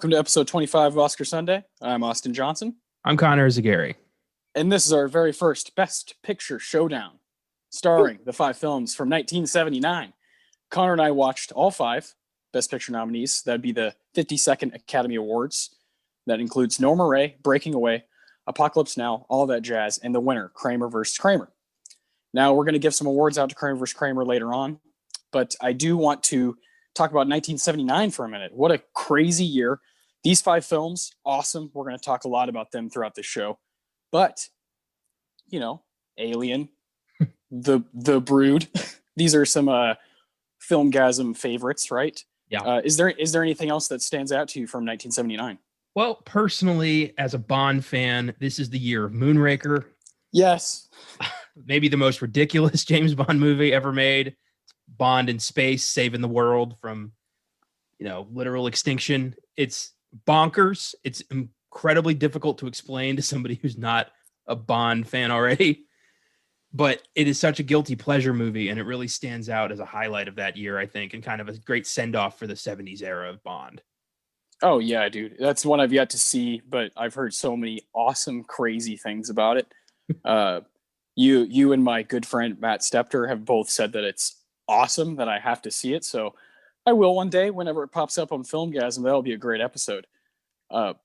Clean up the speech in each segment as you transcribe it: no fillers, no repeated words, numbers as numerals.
Welcome to episode 25 of Oscar Sunday. I'm Austin Johnson, I'm Connor Eyzaguirre. and this is our very first Best Picture Showdown, starring the five films from 1979. Connor and I watched all five Best Picture nominees. That'd be the 52nd Academy Awards. That includes Norma Rae, Breaking Away, Apocalypse Now, all that jazz, and the winner, Kramer versus Kramer. Now, we're going to give some awards out to Kramer versus Kramer later on, but I do want to talk about 1979 for a minute. What a crazy year. These five films, awesome. We're going to talk a lot about them throughout the show. But, you know, Alien, the Brood, these are some Filmgazm favorites, right? Yeah. Is there anything else that stands out to you from 1979? Well, personally, as a Bond fan, this is the year of Moonraker. Yes. Maybe the most ridiculous James Bond movie ever made. Bond in space, saving the world from, literal extinction. It's bonkers. It's incredibly difficult to explain to somebody who's not a Bond fan already. But it is such a guilty pleasure movie, and it really stands out as a highlight of that year, I think, and kind of a great send-off for the 70s era of Bond. Oh, yeah, dude. That's one I've yet to see, but I've heard so many awesome, crazy things about it. You and my good friend Matt Stepter have both said that it's awesome, that I have to see it. So I will one day, whenever it pops up on Filmgazm. That'll be a great episode. But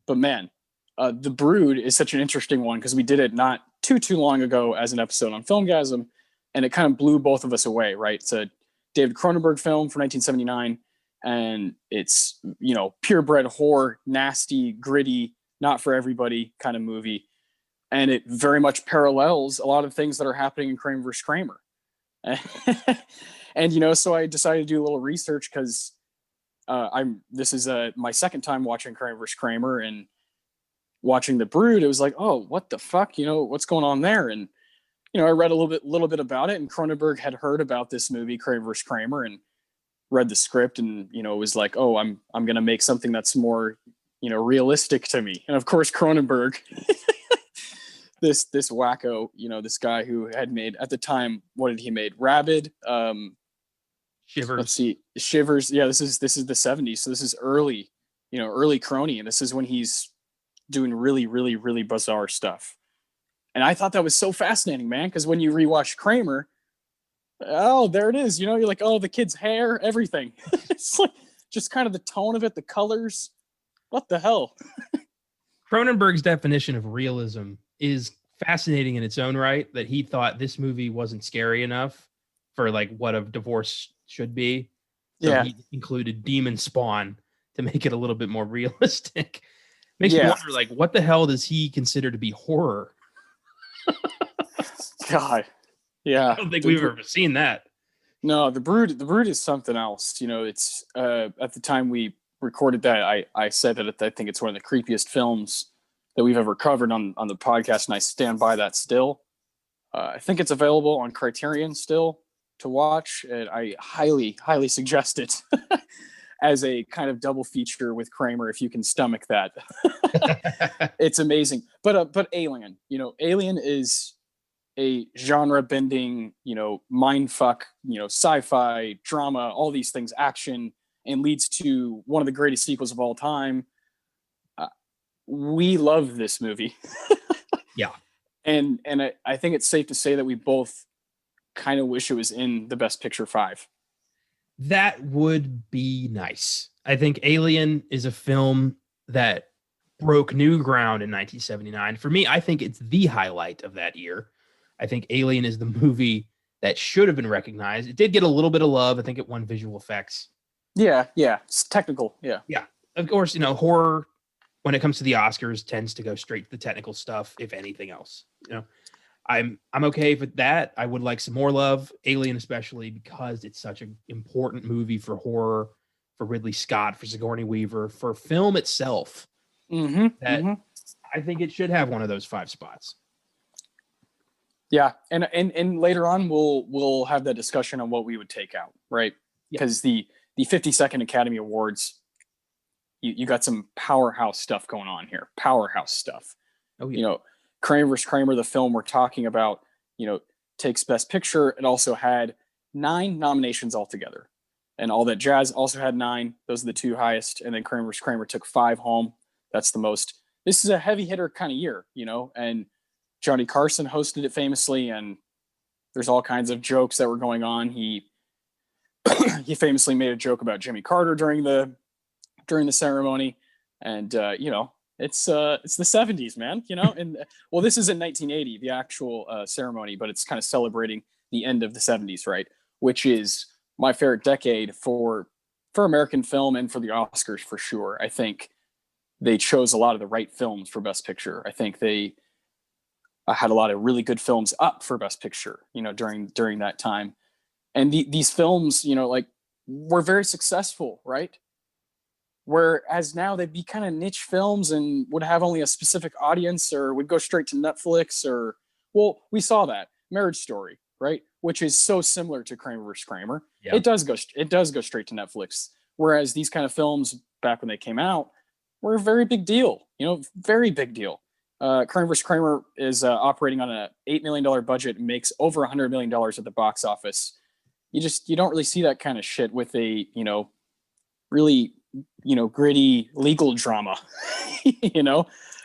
man, The Brood is such an interesting one because we did it not too long ago as an episode on Filmgazm, and it kind of blew both of us away, right? It's a David Cronenberg film from 1979, and it's, purebred horror, nasty, gritty, not for everybody kind of movie. And it very much parallels a lot of things that are happening in Kramer vs. Kramer. And, so I decided to do a little research because this is my second time watching Kramer vs. Kramer, and watching The Brood, it was like, oh, what the fuck? What's going on there? And, I read a little bit about it, and Cronenberg had heard about this movie, Kramer vs. Kramer, and read the script, and, it was like, oh, I'm going to make something that's more, realistic to me. And of course, Cronenberg, this wacko, this guy who had made, at the time, what did he made? Rabid, Shivers. Let's see, Shivers. Yeah, this is the 70s, so this is early Crony, and this is when he's doing really, really, really bizarre stuff. And I thought that was so fascinating, man, because when you rewatch Kramer, oh, there it is. You're like, oh, the kid's hair, everything. It's like just kind of the tone of it, the colors. What the hell? Cronenberg's definition of realism is fascinating in its own right, that he thought this movie wasn't scary enough for like what a divorce should be. So Yeah. He included demon spawn to make it a little bit more realistic. Makes me wonder, like, what the hell does he consider to be horror? God. Yeah. I don't think we've ever seen that. No, the Brood is something else. It's at the time we recorded that, I said that I think it's one of the creepiest films that we've ever covered on the podcast, and I stand by that still. I think it's available on Criterion still to watch, and I highly, highly suggest it as a kind of double feature with Kramer if you can stomach that. It's amazing. But Alien, Alien is a genre-bending, mindfuck, sci-fi, drama, all these things, action, and leads to one of the greatest sequels of all time. We love this movie. Yeah. And I think it's safe to say that we both kind of wish it was in the Best Picture 5. That would be nice. I think Alien is a film that broke new ground in 1979. For me, I think it's the highlight of that year. I think Alien is the movie that should have been recognized. It did get a little bit of love. I think it won visual effects. Yeah. It's technical. Yeah. Yeah. Of course, horror, when it comes to the Oscars, tends to go straight to the technical stuff, if anything else. I'm okay with that. I would like some more love, Alien especially, because it's such an important movie for horror, for Ridley Scott, for Sigourney Weaver, for film itself. I think it should have one of those 5 spots. Yeah, and later on we'll have that discussion on what we would take out, right? Because the 52nd Academy Awards, you got some powerhouse stuff going on here. Powerhouse stuff. Oh yeah. Kramer vs. Kramer, the film we're talking about, takes Best Picture. It also had 9 nominations altogether. and All That Jazz also had 9. Those are the 2 highest. And then Kramer vs. Kramer took 5 home. That's the most. This is a heavy hitter kind of year, and Johnny Carson hosted it famously, and there's all kinds of jokes that were going on. He he famously made a joke about Jimmy Carter during the ceremony, and it's the 70s, man. And well, this is in 1980, the actual ceremony, but it's kind of celebrating the end of the 70s, right? Which is my favorite decade for American film and for the Oscars for sure. I think they chose a lot of the right films for Best Picture. I think they had a lot of really good films up for Best Picture, during that time. And these films, were very successful, right? Whereas now they'd be kind of niche films and would have only a specific audience, or would go straight to Netflix, or, well, we saw that Marriage Story, right? Which is so similar to Kramer vs. Kramer. Yeah. It does go straight to Netflix. Whereas these kind of films back when they came out were a very big deal, very big deal. Kramer vs. Kramer is operating on an $8 million budget, makes over $100 million at the box office. You don't really see that kind of shit with a, really, gritty legal drama,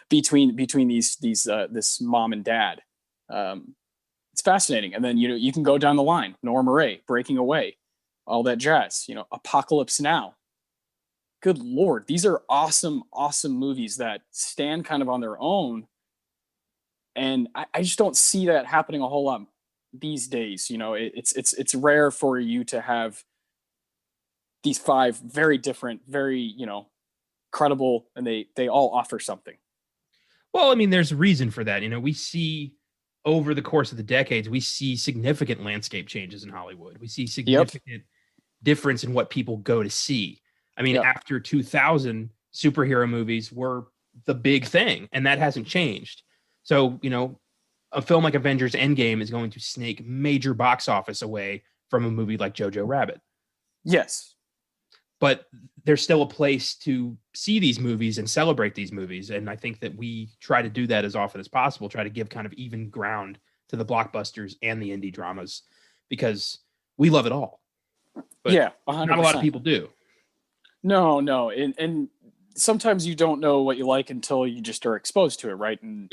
between this mom and dad. It's fascinating. And then, you can go down the line. Norma Ray, Breaking Away, All That Jazz, Apocalypse Now. Good Lord. These are awesome, awesome movies that stand kind of on their own. And I just don't see that happening a whole lot these days. It's rare for you to have these 5 very different, very, credible, and they all offer something. Well, I mean, there's a reason for that. We see over the course of the decades, we see significant landscape changes in Hollywood. We see significant difference in what people go to see. I mean, after 2000, superhero movies were the big thing, and that hasn't changed. So, a film like Avengers Endgame is going to snake major box office away from a movie like Jojo Rabbit. Yes. But there's still a place to see these movies and celebrate these movies. And I think that we try to do that as often as possible, try to give kind of even ground to the blockbusters and the indie dramas, because we love it all. But 100%. Not a lot of people do. No. And sometimes you don't know what you like until you just are exposed to it, right? And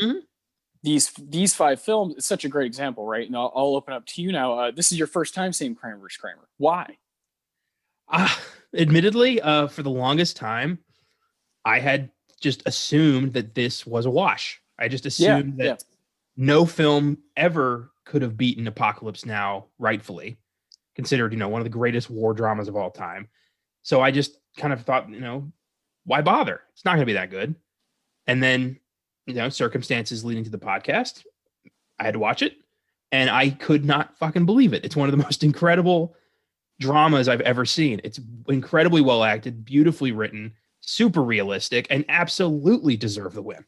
these 5 films, it's such a great example, right? And I'll open up to you now. This is your first time seeing Kramer vs. Kramer. Why? Admittedly, for the longest time, I had just assumed that this was a wash. I just assumed that no film ever could have beaten Apocalypse Now rightfully, considered, one of the greatest war dramas of all time. So I just kind of thought, why bother? It's not going to be that good. And then, circumstances leading to the podcast, I had to watch it, and I could not fucking believe it. It's one of the most incredible dramas I've ever seen. It's incredibly well acted, beautifully written, super realistic, and absolutely deserve the win.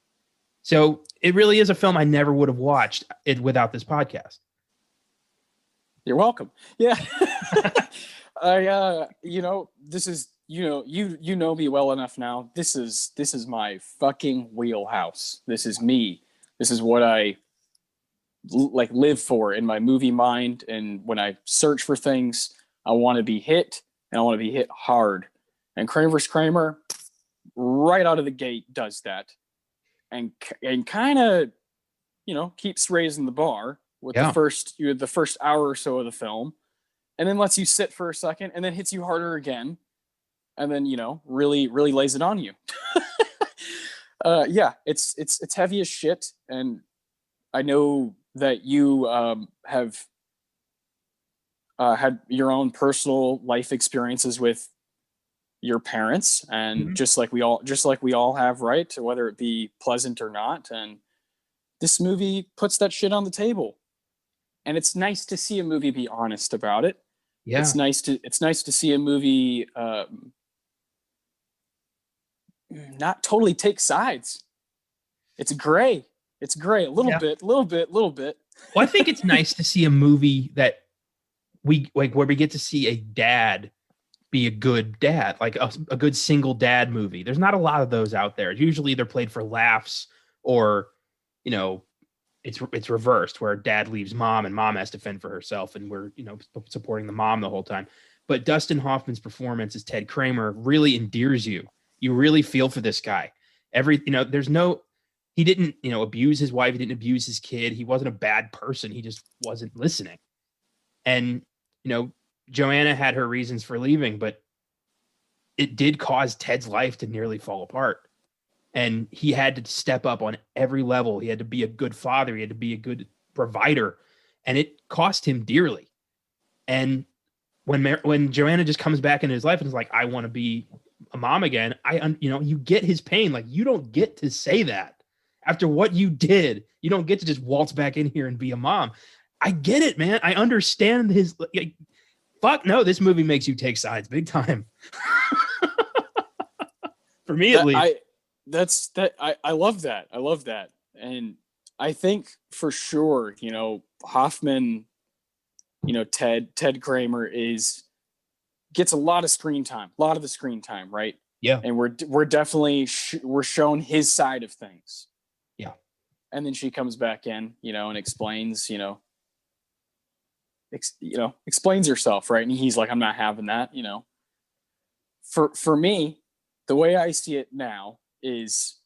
So it really is a film I never would have watched it without this podcast. You're welcome. Yeah. This is, you know me well enough now. This is my fucking wheelhouse. This is me. This is what I live for in my movie mind. And when I search for things, I want to be hit, and I want to be hit hard. And Kramer vs. Kramer, right out of the gate, does that, and kind of, keeps raising the bar with the first hour or so of the film, and then lets you sit for a second, and then hits you harder again, and then really lays it on you. It's heavy as shit, and I know that you have had your own personal life experiences with your parents, and just like we all have, right? Whether it be pleasant or not. And this movie puts that shit on the table. And it's nice to see a movie be honest about it. Yeah. It's nice to see a movie not totally take sides. It's gray. A little bit. Well, I think it's nice to see a movie that where we get to see a dad be a good dad, like a good single dad movie. There's not a lot of those out there. Usually they're played for laughs, or, it's reversed, where dad leaves mom and mom has to fend for herself, and we're, supporting the mom the whole time. but Dustin Hoffman's performance as Ted Kramer really endears you. You really feel for this guy. He didn't, abuse his wife. He didn't abuse his kid. He wasn't a bad person. He just wasn't listening. And, Joanna had her reasons for leaving, but it did cause Ted's life to nearly fall apart. And he had to step up on every level. He had to be a good father. He had to be a good provider. And it cost him dearly. And when Joanna just comes back into his life and is like, I want to be a mom again, you get his pain. Like, you don't get to say that after what you did. You don't get to just waltz back in here and be a mom. I get it, man. I understand his fuck no. This movie makes you take sides big time. For me, at least. I love that. I love that. And I think for sure, Hoffman, Ted Kramer gets a lot of the screen time, right? Yeah. And we're definitely we're shown his side of things. Yeah. And then she comes back in, and explains, explains herself, right? And he's like, I'm not having that, For me, the way I see it now is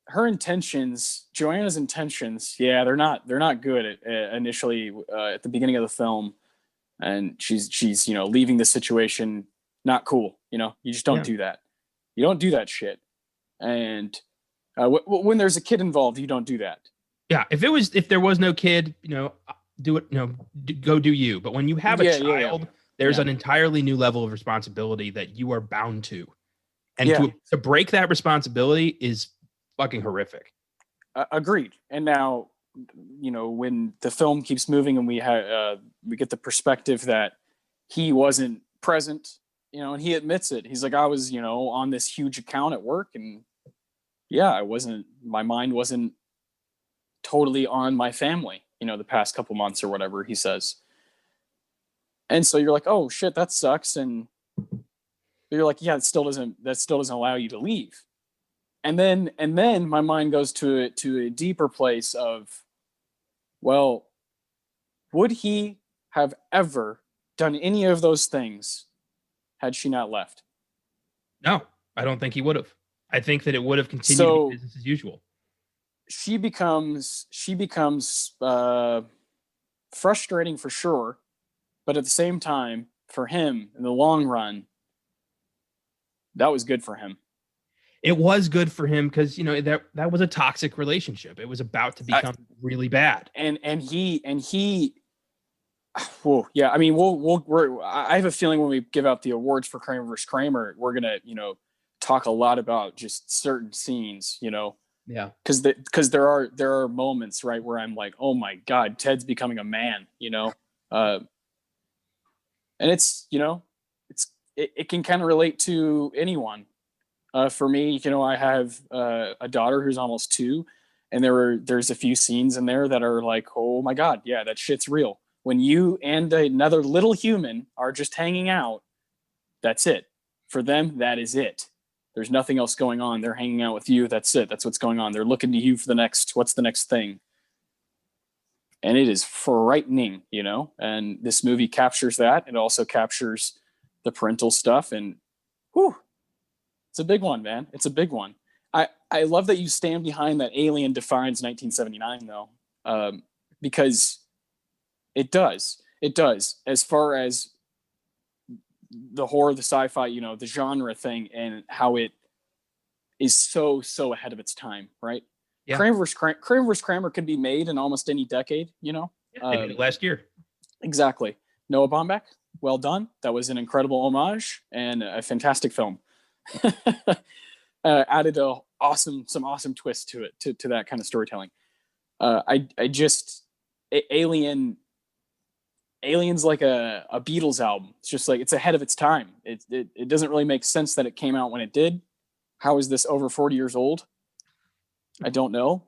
her intentions, Joanna's intentions. Yeah, they're not good initially at the beginning of the film, and she's leaving the situation not cool. You just don't do that. You don't do that shit. And when there's a kid involved, you don't do that. Yeah, if there was no kid, do it. Go do you. But when you have a child, there's an entirely new level of responsibility that you are bound to. And to break that responsibility is fucking horrific. Agreed. And now, when the film keeps moving and we get the perspective that he wasn't present, and he admits it. He's like, I was, on this huge account at work, and my mind wasn't totally on my family, the past couple months or whatever he says. And so you're like, oh shit, that sucks. And you're like, yeah, that still doesn't allow you to leave. And then my mind goes to a deeper place of, well, would he have ever done any of those things had she not left? No, I don't think he would have. I think that it would have continued to be business as usual. She becomes frustrating for sure, but at the same time, for him in the long run, that was good for him. It was good for him because that was a toxic relationship. It was about to become really bad. And he. Well, yeah. I mean, I have a feeling when we give out the awards for Kramer vs. Kramer, we're gonna talk a lot about just certain scenes. Yeah. Because there are moments, right, where I'm like, oh my God, Ted's becoming a man. And it's it can kind of relate to anyone. For me, I have a daughter who's almost 2, and there's a few scenes in there that are like, oh my God, yeah, that shit's real. When you and another little human are just hanging out, that's it. For them, that is it. There's nothing else going on. They're hanging out with you. That's it. That's what's going on. They're looking to you for what's the next thing. And it is frightening, and this movie captures that. It also captures the parental stuff, and whew, it's a big one, man. It's a big one. I love that you stand behind that Alien defines 1979 though, because it does. As far as the horror, the sci-fi, the genre thing, and how it is so ahead of its time, right? Yeah. Kramer vs. Kramer could be made in almost any decade, Yeah, last year. Exactly. Noah Baumbach, well done. That was an incredible homage and a fantastic film. Added some awesome twist to it, to that kind of storytelling. Alien's like a Beatles album. It's just like, it's ahead of its time. It doesn't really make sense that it came out when it did. How is this over 40 years old? I don't know,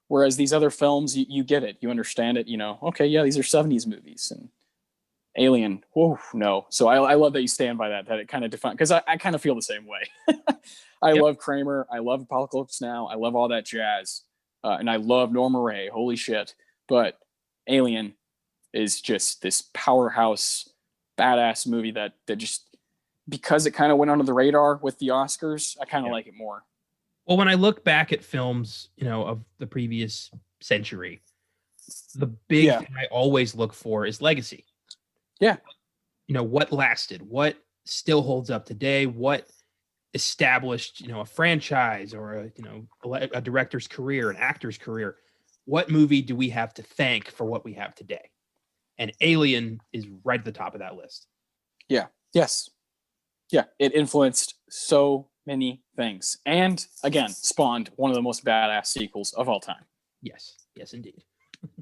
whereas these other films, you get it, you understand it, okay, yeah, these are 70s movies. And Alien, whoa, no. So I love that you stand by that it kind of defines, because I kind of feel the same way. I love Kramer, I love Apocalypse Now, I love all that jazz, and I love Norma Ray, holy shit. But Alien is just this powerhouse, badass movie that just, because it kind of went under the radar with the Oscars, I kind of like it more. Well, when I look back at films, of the previous century, the big thing I always look for is legacy. Yeah. What lasted, what still holds up today, what established, a franchise or a director's career, an actor's career. What movie do we have to thank for what we have today? And Alien is right at the top of that list. Yeah. Yes. Yeah. It influenced so many things. And again, spawned one of the most badass sequels of all time. Yes. Yes, indeed.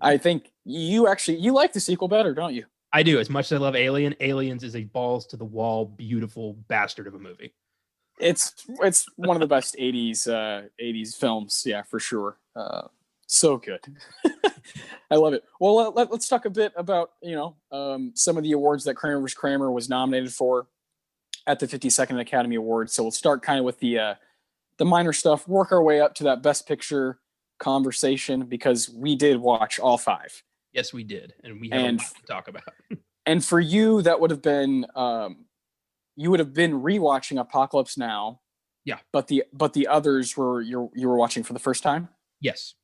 I think you like the sequel better, don't you? I do. As much as I love Alien, Aliens is a balls to the wall, beautiful bastard of a movie. It's one of the best 80s films. Yeah, for sure. So good. I love it. Well, let's talk a bit about, some of the awards that Kramer vs. Kramer was nominated for at the 52nd Academy Awards. So we'll start kind of with the minor stuff, work our way up to that Best Picture conversation, because we did watch all 5. Yes, we did. And we have a lot to talk about. And for you, that would have been, you would have been rewatching Apocalypse Now. Yeah. But the others were, you were watching for the first time? Yes.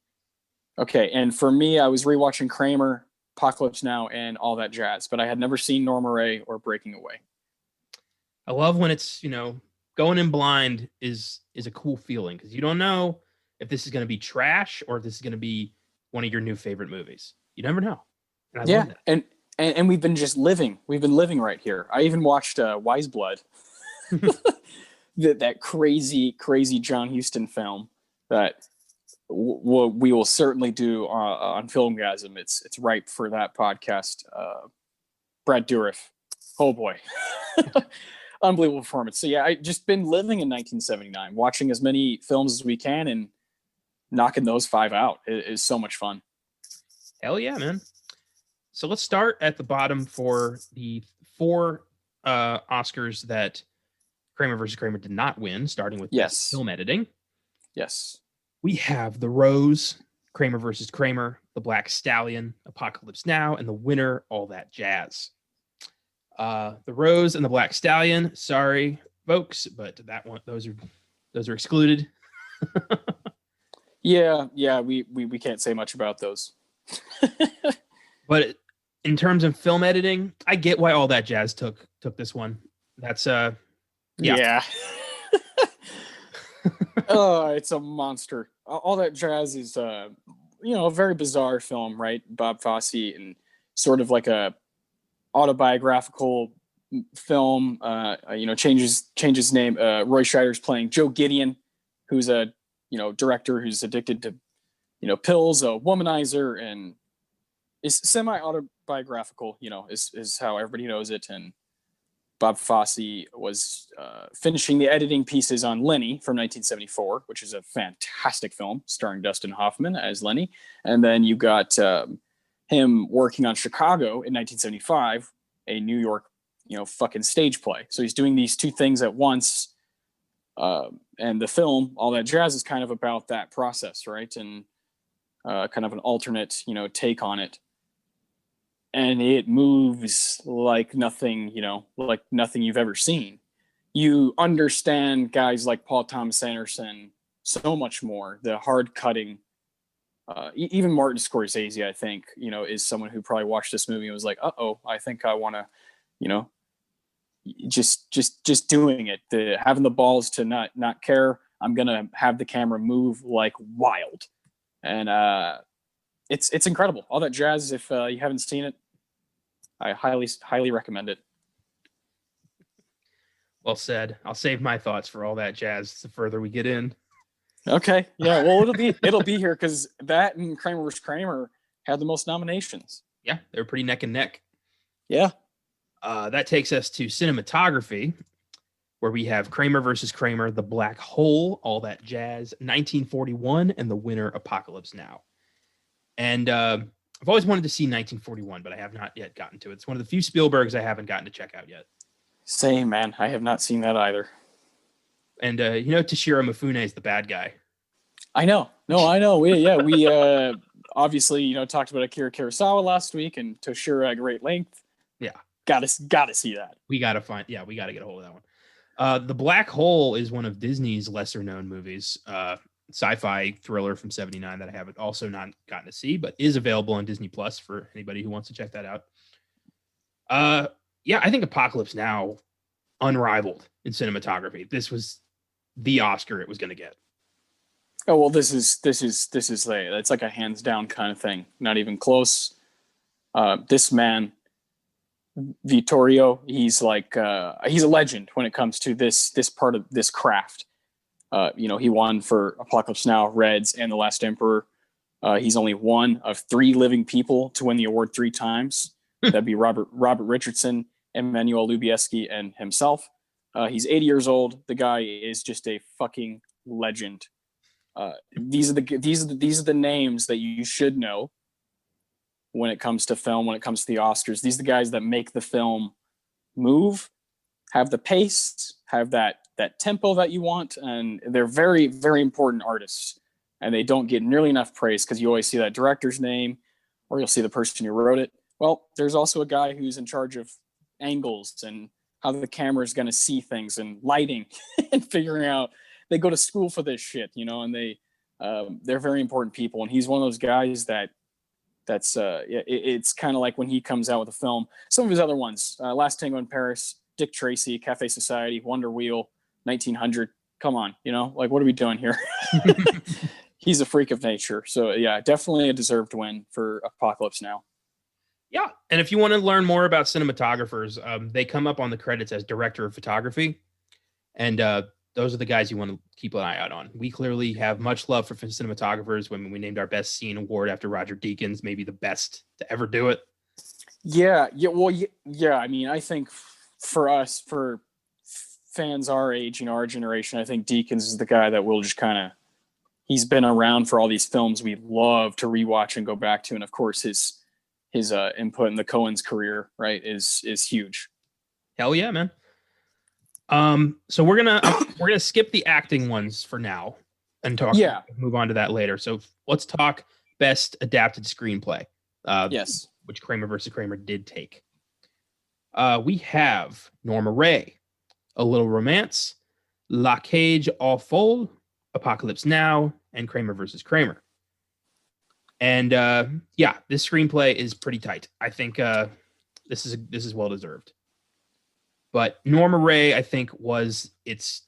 Okay. And for me, I was rewatching Kramer, Apocalypse Now, and All That Jazz, but I had never seen Norma Ray or Breaking Away. I love when it's, going in blind is a cool feeling, because you don't know if this is going to be trash or if this is going to be one of your new favorite movies. You never know. And I love that. And we've been just living. We've been living right here. I even watched Wise Blood, that crazy John Huston film that we will certainly do on Filmgazm. It's ripe for that podcast. Brad Dourif. Oh boy. Unbelievable performance. So yeah, I just been living in 1979, watching as many films as we can and knocking those 5 out. It is so much fun. Hell yeah, man. So let's start at the bottom for the 4 Oscars that Kramer vs. Kramer did not win, starting with film editing. Yes. We have The Rose, Kramer vs. Kramer, The Black Stallion, Apocalypse Now, and the winner, All That Jazz. The Rose and The Black Stallion, sorry, folks, but those are excluded. Yeah, we can't say much about those. But in terms of film editing, I get why All That Jazz took this one. That's yeah. Oh, it's a monster. All That Jazz is a very bizarre film, right? Bob Fosse, and sort of like a autobiographical film. Changes name. Roy Scheider's playing Joe Gideon, who's a director who's addicted to pills, a womanizer, and is semi-autobiographical, is how everybody knows it. And Bob Fosse was finishing the editing pieces on Lenny from 1974, which is a fantastic film starring Dustin Hoffman as Lenny. And then you got him working on Chicago in 1975, a New York, fucking stage play. So he's doing these 2 things at once. And the film, All That Jazz, is kind of about that process, right? And kind of an alternate, take on it. And it moves like nothing, like nothing you've ever seen. You understand guys like Paul Thomas Anderson so much more. The hard cutting, even Martin Scorsese, I think, is someone who probably watched this movie and was like, I think I want to, just doing it, having the balls to not care. I'm going to have the camera move like wild. And it's incredible. All That Jazz, if you haven't seen it, I highly recommend it. Well said. I'll save my thoughts for All That Jazz the further we get in. Okay. Yeah. Well, it'll be here, because that and Kramer vs. Kramer had the most nominations. Yeah, they're pretty neck and neck. Yeah. That takes us to cinematography, where we have Kramer vs. Kramer, The Black Hole, All That Jazz, 1941, and the winner, Apocalypse Now. And I've always wanted to see 1941, but I have not yet gotten to it. It's one of the few Spielbergs I haven't gotten to check out yet. Same, man. I have not seen that either. And Toshiro Mifune is the bad guy. I know. No, I know. obviously, talked about Akira Kurosawa last week and Toshiro at great length. Yeah. Gotta see that. We got to get a hold of that one. The Black Hole is one of Disney's lesser known movies, sci-fi thriller from 79 that I haven't also not gotten to see, but is available on Disney Plus for anybody who wants to check that out. I think Apocalypse Now, unrivaled in cinematography. This was the Oscar it was going to get. Oh, well, this is it's like a hands down kind of thing. Not even close. This man, Vittorio, he's a legend when it comes to this part of this craft. He won for Apocalypse Now, Reds, and The Last Emperor. He's only one of 3 living people to win the award 3 times. That'd be Robert Richardson, Emmanuel Lubezki, and himself. He's 80 years old. The guy is just a fucking legend. These are the names that you should know when it comes to film, when it comes to the Oscars. These are the guys that make the film move, have the pace, have that tempo that you want, and they're very, very important artists. And they don't get nearly enough praise because you always see that director's name or you'll see the person who wrote it. Well, there's also a guy who's in charge of angles and how the camera is going to see things and lighting and figuring out. They go to school for this shit, and they're very important people. And he's one of those guys it's kind of like when he comes out with a film. Some of his other ones, Last Tango in Paris, Dick Tracy, Cafe Society, Wonder Wheel, 1900. Come on, what are we doing here? He's a freak of nature. So yeah, definitely a deserved win for Apocalypse Now. Yeah, and if you want to learn more about cinematographers, they come up on the credits as director of photography, and those are the guys you want to keep an eye out on. We clearly have much love for cinematographers. When we named our best scene award after Roger Deakins, maybe the best to ever do it. Yeah. I mean, I think for us, for fans our age, our generation, I think Deakins is the guy that will just he's been around for all these films we love to rewatch and go back to, and of course his input in the Coen's career, right, is huge. Hell yeah, man. So we're gonna skip the acting ones for now and move on to that later. So let's talk best adapted screenplay. Yes, which Kramer versus Kramer did take. We have Norma Rae, A Little Romance, La Cage aux Folles, Apocalypse Now, and Kramer versus Kramer. And this screenplay is pretty tight. I think this is well deserved. But Norma Rae, I think, was its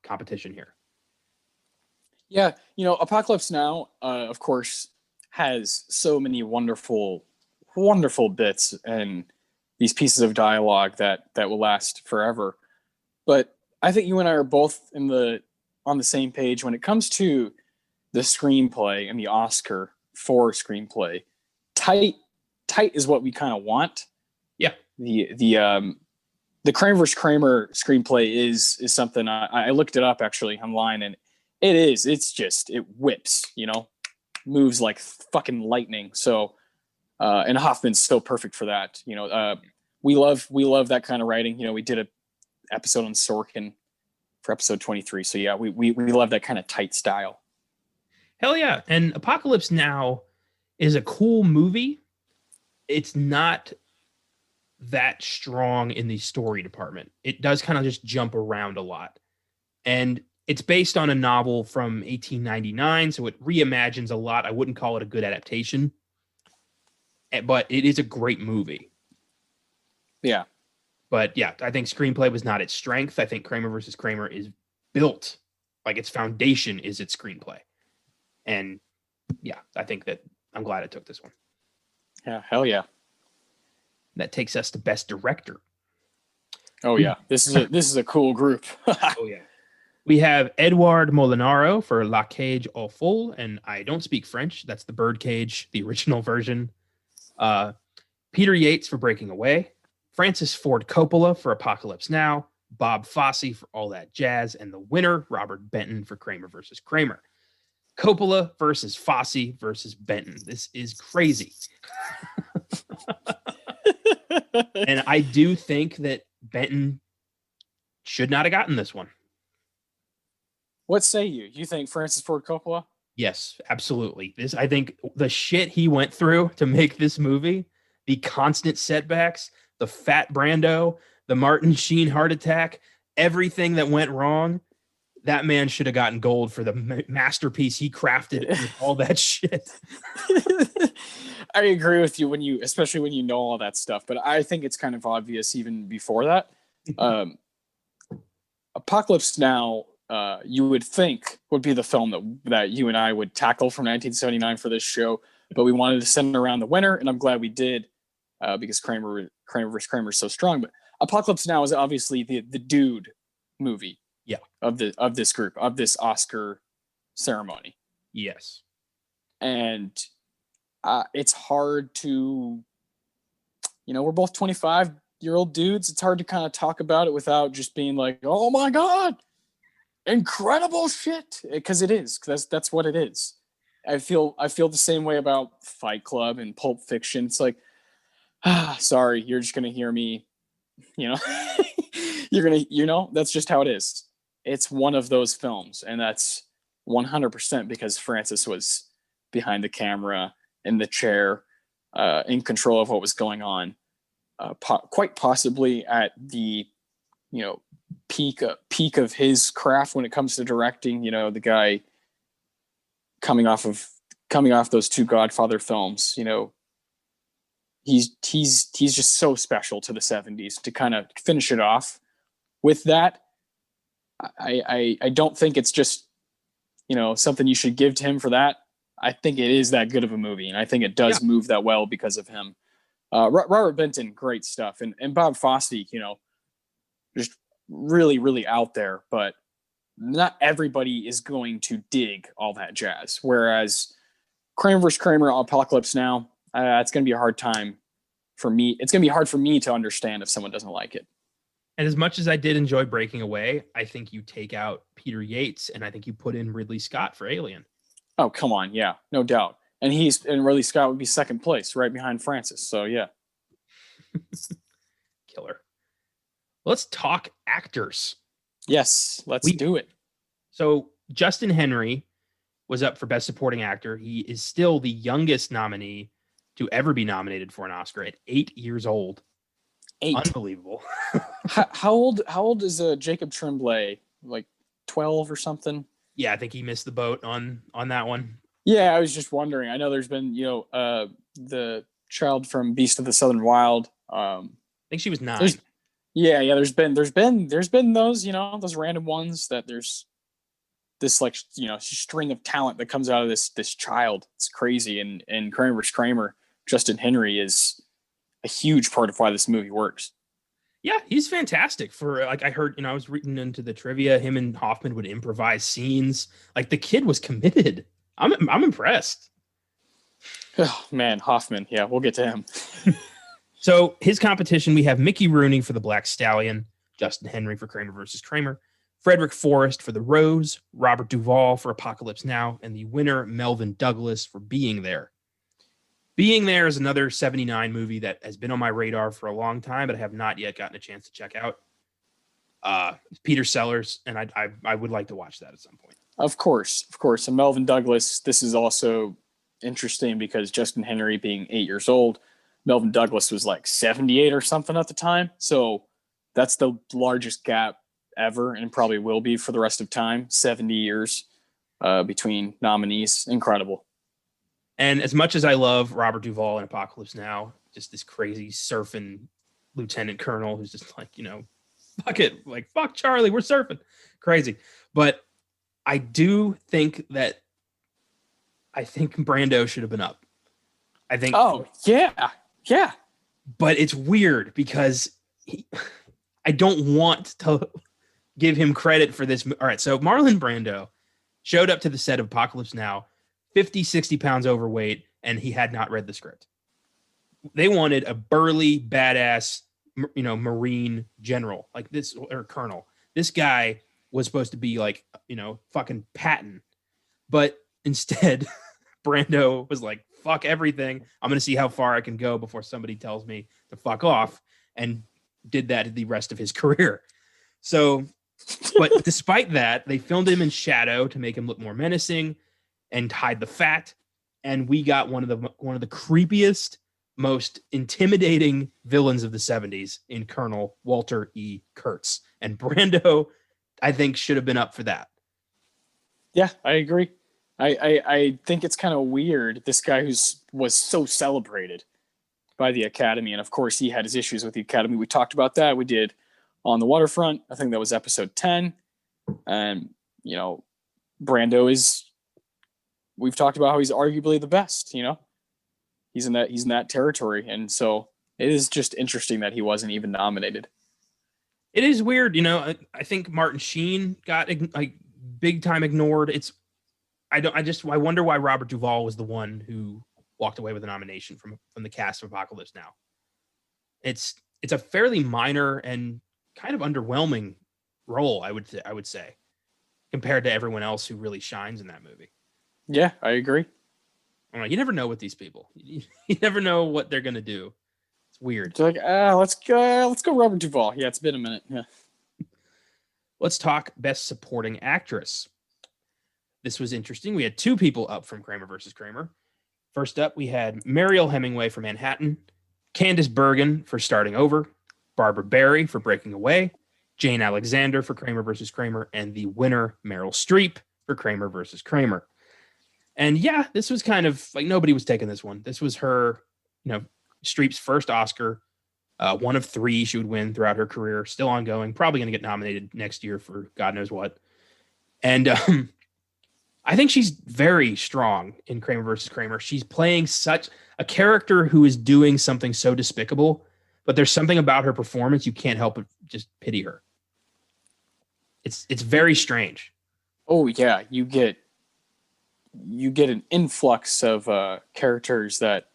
competition here. Yeah, Apocalypse Now, of course, has so many wonderful, wonderful bits and these pieces of dialogue that will last forever. But I think you and I are both on the same page when it comes to the screenplay and the Oscar for screenplay. Tight is what we kind of want. Yeah. The Kramer vs. Kramer screenplay is something I looked it up actually online, and it whips, moves like fucking lightning. So, and Hoffman's so perfect for that. We love that kind of writing. We did a episode on Sorkin for episode 23. So yeah, we love that kind of tight style. Hell yeah. And Apocalypse Now is a cool movie. It's not that strong in the story department. It does kind of just jump around a lot. And it's based on a novel from 1899, so it reimagines a lot. I wouldn't call it a good adaptation, but it is a great movie. Yeah. But yeah, I think screenplay was not its strength. I think Kramer versus Kramer is built, like its foundation is its screenplay. And yeah, I think that I'm glad I took this one. Yeah, hell yeah. That takes us to best director. Oh yeah, this is a cool group. Oh yeah. We have Edouard Molinaro for La Cage aux Folles, and I don't speak French. That's the Birdcage, the original version. Peter Yates for Breaking Away, Francis Ford Coppola for Apocalypse Now, Bob Fosse for All That Jazz, and the winner, Robert Benton for Kramer versus Kramer. Coppola versus Fosse versus Benton. This is crazy. And I do think that Benton should not have gotten this one. What say you? You think Francis Ford Coppola? Yes, absolutely. I think the shit he went through to make this movie, the constant setbacks, the fat Brando, the Martin Sheen heart attack, everything that went wrong, that man should have gotten gold for the masterpiece he crafted with all that shit. I agree with you especially when you know all that stuff, but I think it's kind of obvious even before that. Apocalypse Now, you would think would be the film that you and I would tackle from 1979 for this show, but we wanted to send around the winner, and I'm glad we did, because Kramer vs. Kramer is so strong. But Apocalypse Now is obviously the dude movie, yeah, of this group, of this Oscar ceremony. Yes, and it's hard to, we're both 25-year-old dudes. It's hard to kind of talk about it without just being like, oh my God, incredible shit. Because it is, because that's what it is. I feel the same way about Fight Club and Pulp Fiction. It's like, sorry, you're just going to hear me, you're going to, that's just how it is. It's one of those films, and that's 100% because Francis was behind the camera, in the chair, in control of what was going on, quite possibly at the peak of his craft when it comes to directing. The guy coming off those two Godfather films, he's just so special to the 70s. To kind of finish it off with that, I don't think it's just something you should give to him for that. I think it is that good of a movie, and I think it does move that well because of him. Robert Benton, great stuff, and Bob Fosse, just really, really out there. But not everybody is going to dig all that jazz. Whereas Kramer vs. Kramer, Apocalypse Now, it's going to be a hard time for me. It's going to be hard for me to understand if someone doesn't like it. And as much as I did enjoy Breaking Away, I think you take out Peter Yates, and I think you put in Ridley Scott for Alien. Oh, come on. Yeah, no doubt. And Ridley Scott would be second place right behind Francis. So yeah. Killer. Let's talk actors. Yes, let's do it. So Justin Henry was up for Best Supporting Actor. He is still the youngest nominee to ever be nominated for an Oscar at 8 years old. 8. Unbelievable. How old is Jacob Tremblay? Like 12 or something? Yeah, I think he missed the boat on that one. Yeah, I was just wondering. I know there's been, the child from Beast of the Southern Wild. I think she was 9. There's been those, those random ones that there's this string of talent that comes out of this child. It's crazy. And Kramer vs. Kramer, Justin Henry is a huge part of why this movie works. Yeah, he's fantastic. For I heard, I was reading into the trivia, him and Hoffman would improvise scenes. Like, the kid was committed. I'm impressed. Oh man, Hoffman. Yeah, we'll get to him. So his competition, we have Mickey Rooney for The Black Stallion, Justin Henry for Kramer vs. Kramer, Frederick Forrest for The Rose, Robert Duvall for Apocalypse Now, and the winner, Melvin Douglas, for Being There. Being There is another 79 movie that has been on my radar for a long time, but I have not yet gotten a chance to check out. Peter Sellers, and I would like to watch that at some point. Of course. And Melvin Douglas, this is also interesting because Justin Henry being 8 years old, Melvin Douglas was like 78 or something at the time. So that's the largest gap ever, and probably will be for the rest of time. 70 years between nominees. Incredible. And as much as I love Robert Duvall in Apocalypse Now, just this crazy surfing lieutenant colonel who's just like, fuck it. Like, fuck Charlie, we're surfing. Crazy. But I do think Brando should have been up. I think. Oh, yeah. Yeah. But it's weird because I don't want to give him credit for this. All right. So Marlon Brando showed up to the set of Apocalypse Now, 50, 60 pounds overweight, and he had not read the script. They wanted a burly, badass, Marine general like this, or colonel. This guy was supposed to be like, fucking Patton. But instead, Brando was like, fuck everything. I'm going to see how far I can go before somebody tells me to fuck off, and did that the rest of his career. So, but despite that, they filmed him in shadow to make him look more menacing. and hide the fat. And we got one of the creepiest, most intimidating villains of the 70s in Colonel Walter E. Kurtz. And Brando, I think, should have been up for that. Yeah, I agree. I think it's kind of weird. This guy was so celebrated by the Academy, and of course he had his issues with the Academy. We talked about that. We did On the Waterfront. I think that was episode 10. And Brando is. We've talked about how he's arguably the best. He's in that territory, and so it is just interesting that he wasn't even nominated. It is weird, I think Martin Sheen got like big time ignored. I wonder why Robert Duvall was the one who walked away with a nomination from the cast of Apocalypse Now. It's a fairly minor and kind of underwhelming role, I would say, compared to everyone else who really shines in that movie. Yeah, I agree. You never know with these people. You never know what they're gonna do. It's weird. It's like, let's go Robert Duvall. Yeah, it's been a minute. Yeah. Let's talk Best Supporting Actress. This was interesting. We had two people up from Kramer versus Kramer. First up, we had Mariel Hemingway for Manhattan, Candice Bergen for Starting Over, Barbara Barry for Breaking Away, Jane Alexander for Kramer versus Kramer, and the winner, Meryl Streep, for Kramer versus Kramer. And yeah, this was kind of like nobody was taking this one. This was her, Streep's first Oscar, one of 3 she would win throughout her career, still ongoing, probably going to get nominated next year for God knows what. And I think she's very strong in Kramer versus Kramer. She's playing such a character who is doing something so despicable, but there's something about her performance you can't help but just pity her. It's very strange. Oh yeah, you get an influx of characters that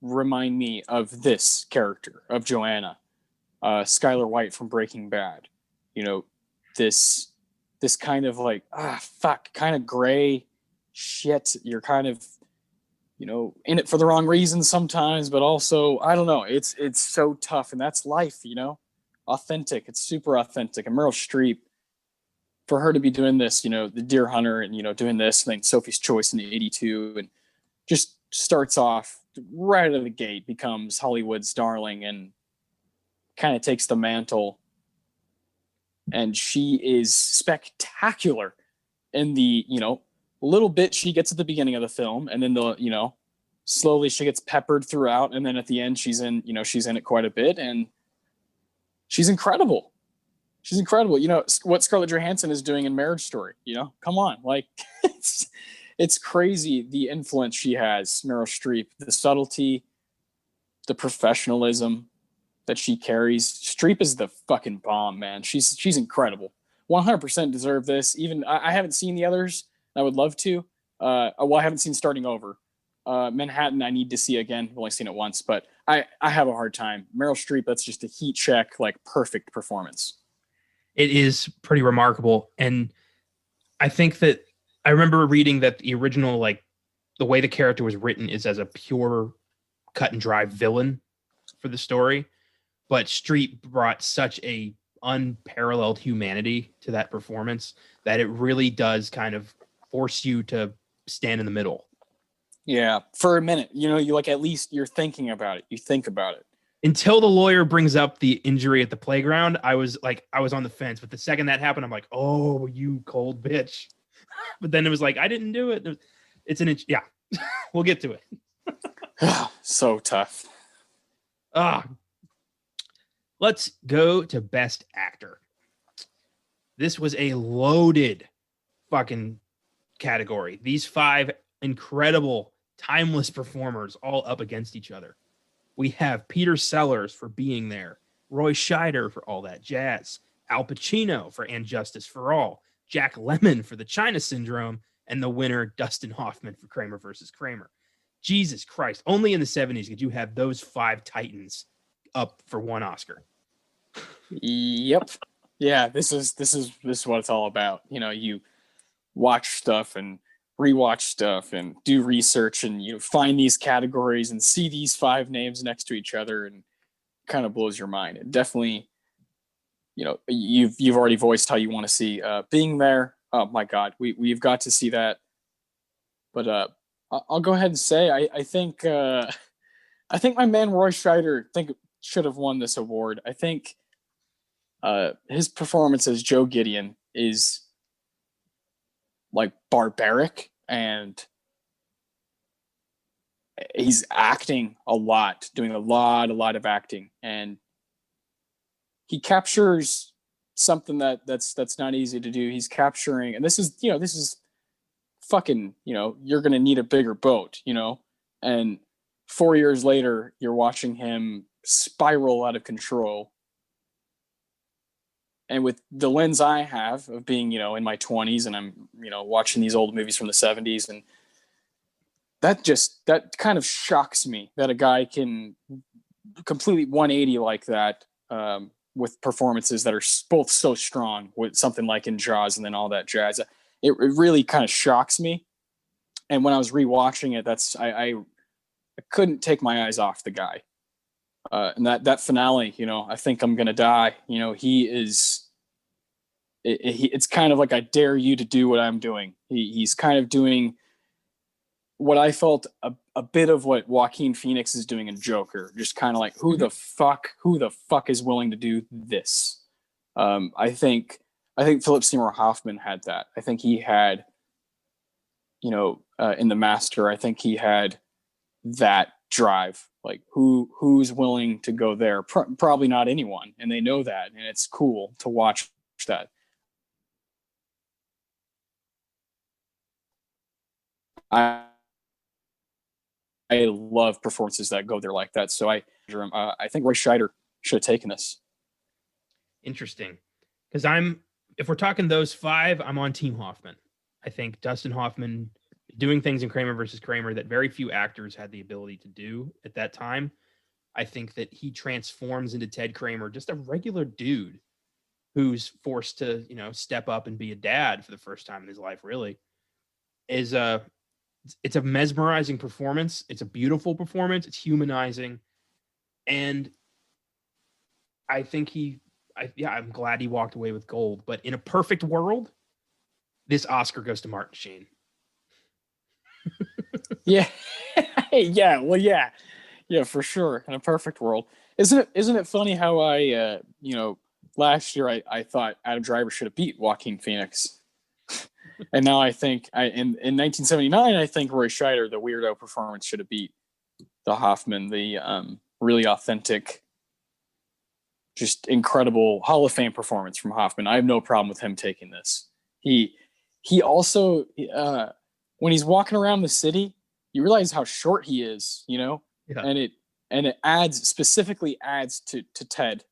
remind me of this character, of Joanna, Skylar White from Breaking Bad. This kind of like kind of gray shit. You're kind of in it for the wrong reasons sometimes, but also I don't know. It's so tough, and that's life. Authentic. It's super authentic. And Meryl Streep, for her to be doing this, the Deer Hunter, and doing this, and then Sophie's Choice in the 82, and just starts off right out of the gate, becomes Hollywood's darling, and kind of takes the mantle. And she is spectacular in the little bit she gets at the beginning of the film, and then slowly she gets peppered throughout, and then at the end she's in it quite a bit, and she's incredible. She's incredible. What Scarlett Johansson is doing in Marriage Story. Come on, like it's crazy the influence she has. Meryl Streep, the subtlety, the professionalism that she carries. Streep is the fucking bomb, man. She's incredible. 100% deserve this. Even I haven't seen the others. I would love to. I haven't seen Starting Over. Manhattan, I need to see again. I've only seen it once, but I have a hard time. Meryl Streep, that's just a heat check, like perfect performance. It is pretty remarkable. And I think that I remember reading that the original, like the way the character was written is as a pure cut and dry villain for the story. But Streep brought such a unparalleled humanity to that performance that it really does kind of force you to stand in the middle. Yeah, for a minute, you like, at least you're thinking about it. You think about it. Until the lawyer brings up the injury at the playground, I was on the fence. But the second that happened, I'm like, oh, you cold bitch. But then it was like, I didn't do it. It's an inch. Yeah, we'll get to it. So tough. Let's go to Best Actor. This was a loaded fucking category. These 5 incredible, timeless performers all up against each other. We have Peter Sellers for Being There, Roy Scheider for All That Jazz, Al Pacino for And Justice for All, Jack Lemmon for The China Syndrome, and the winner, Dustin Hoffman for Kramer versus Kramer. Jesus Christ. Only in the 70s could you have those 5 titans up for one Oscar. Yep. Yeah, this is what it's all about. You watch stuff and rewatch stuff and do research, and find these categories and see these 5 names next to each other, and kind of blows your mind. It definitely, you've already voiced how you want to see Being There, Oh my God, we've got to see that. But I'll go ahead and say I think my man Roy Scheider should have won this award. I think his performance as Joe Gideon is like barbaric, and he's acting a lot, doing a lot of acting, and he captures something that's not easy to do. He's capturing, and this is fucking, you're gonna need a bigger boat, and 4 years later, you're watching him spiral out of control. And with the lens I have of being, in my 20s, and I'm, watching these old movies from the 70s, and that kind of shocks me that a guy can completely 180 like that, with performances that are both so strong, with something like in Jaws and then all that jazz. It really kind of shocks me. And when I was rewatching it, I couldn't take my eyes off the guy. And that finale, I think I'm gonna die. He is. It's kind of like, I dare you to do what I'm doing. He's kind of doing what I felt a bit of what Joaquin Phoenix is doing in Joker. Just kind of like, who the fuck is willing to do this? I think Philip Seymour Hoffman had that. I think he had, in The Master, I think he had that drive. Like, who's willing to go there? Probably not anyone, and they know that, and it's cool to watch that. I love performances that go there like that. So I think Roy Scheider should have taken this. Interesting, because if we're talking those five, I'm on Team Hoffman. I think Dustin Hoffman doing things in Kramer versus Kramer that very few actors had the ability to do at that time. I think that he transforms into Ted Kramer, just a regular dude who's forced to, step up and be a dad for the first time in his life, really. It's a mesmerizing performance. It's a beautiful performance. It's humanizing. And I think I'm glad he walked away with gold. But in a perfect world, this Oscar goes to Martin Sheen. Yeah. Yeah, for sure. In a perfect world. Isn't it funny how I last year I thought Adam Driver should have beat Joaquin Phoenix. And now I think in 1979, I think Roy Scheider, the weirdo performance, should have beat the Hoffman, the really authentic, just incredible Hall of Fame performance from Hoffman. I have no problem with him taking this. He also, when he's walking around the city, you realize how short he is, Yeah. And it specifically adds to Ted.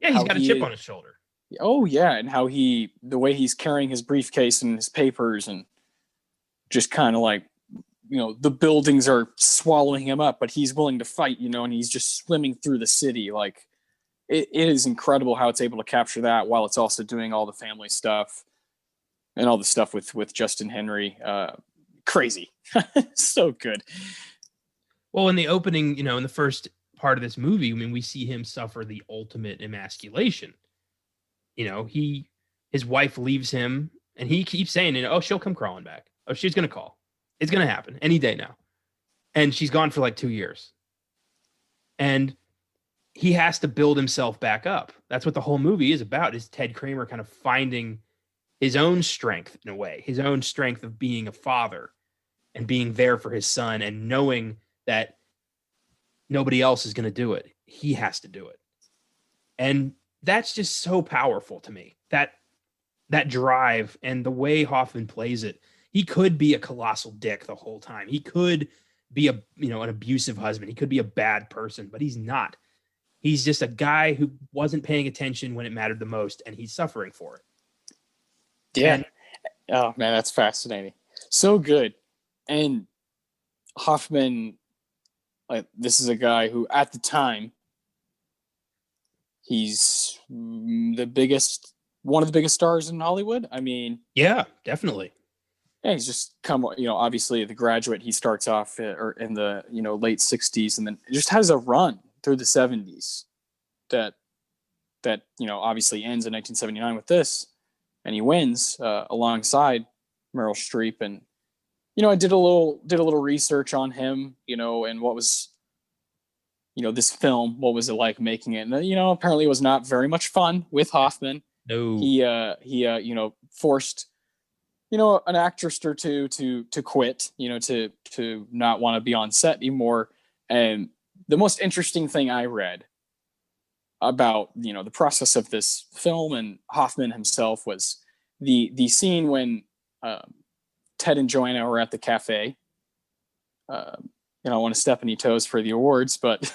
Yeah, he's got a chip on his shoulder. Oh yeah, and how the way he's carrying his briefcase and his papers, and just kind of like, the buildings are swallowing him up, but he's willing to fight, and he's just swimming through the city. Like, it is incredible how it's able to capture that while it's also doing all the family stuff and all the stuff with Justin Henry. Crazy. So good. Well, in the opening, in the first part of this movie, we see him suffer the ultimate emasculation. His wife leaves him, and he keeps saying, oh, she'll come crawling back. Oh, she's going to call. It's going to happen any day now. And she's gone for like 2 years. And he has to build himself back up. That's what the whole movie is about, is Ted Kramer kind of finding his own strength in a way, his own strength of being a father and being there for his son, and knowing that nobody else is going to do it. He has to do it. And that's just so powerful to me, that drive and the way Hoffman plays it. He could be a colossal dick the whole time. He could be an abusive husband. He could be a bad person, but he's not. He's just a guy who wasn't paying attention when it mattered the most, and he's suffering for it. Yeah. Oh man, that's fascinating. So good. And Hoffman, like, this is a guy who at the time, he's one of the biggest stars in Hollywood. Yeah, definitely. Yeah, he's just obviously The Graduate, he starts off in the, late 60s, and then just has a run through the 70s that obviously ends in 1979 with this. and he wins alongside Meryl Streep. And I did a little research on him, and what was this film, what was it like making it? And apparently it was not very much fun with Hoffman. No. He forced an actress or two to quit, to not want to be on set anymore. And the most interesting thing I read about the process of this film and Hoffman himself was the scene when Ted and Joanna were at the cafe. I don't want to step any toes for the awards, but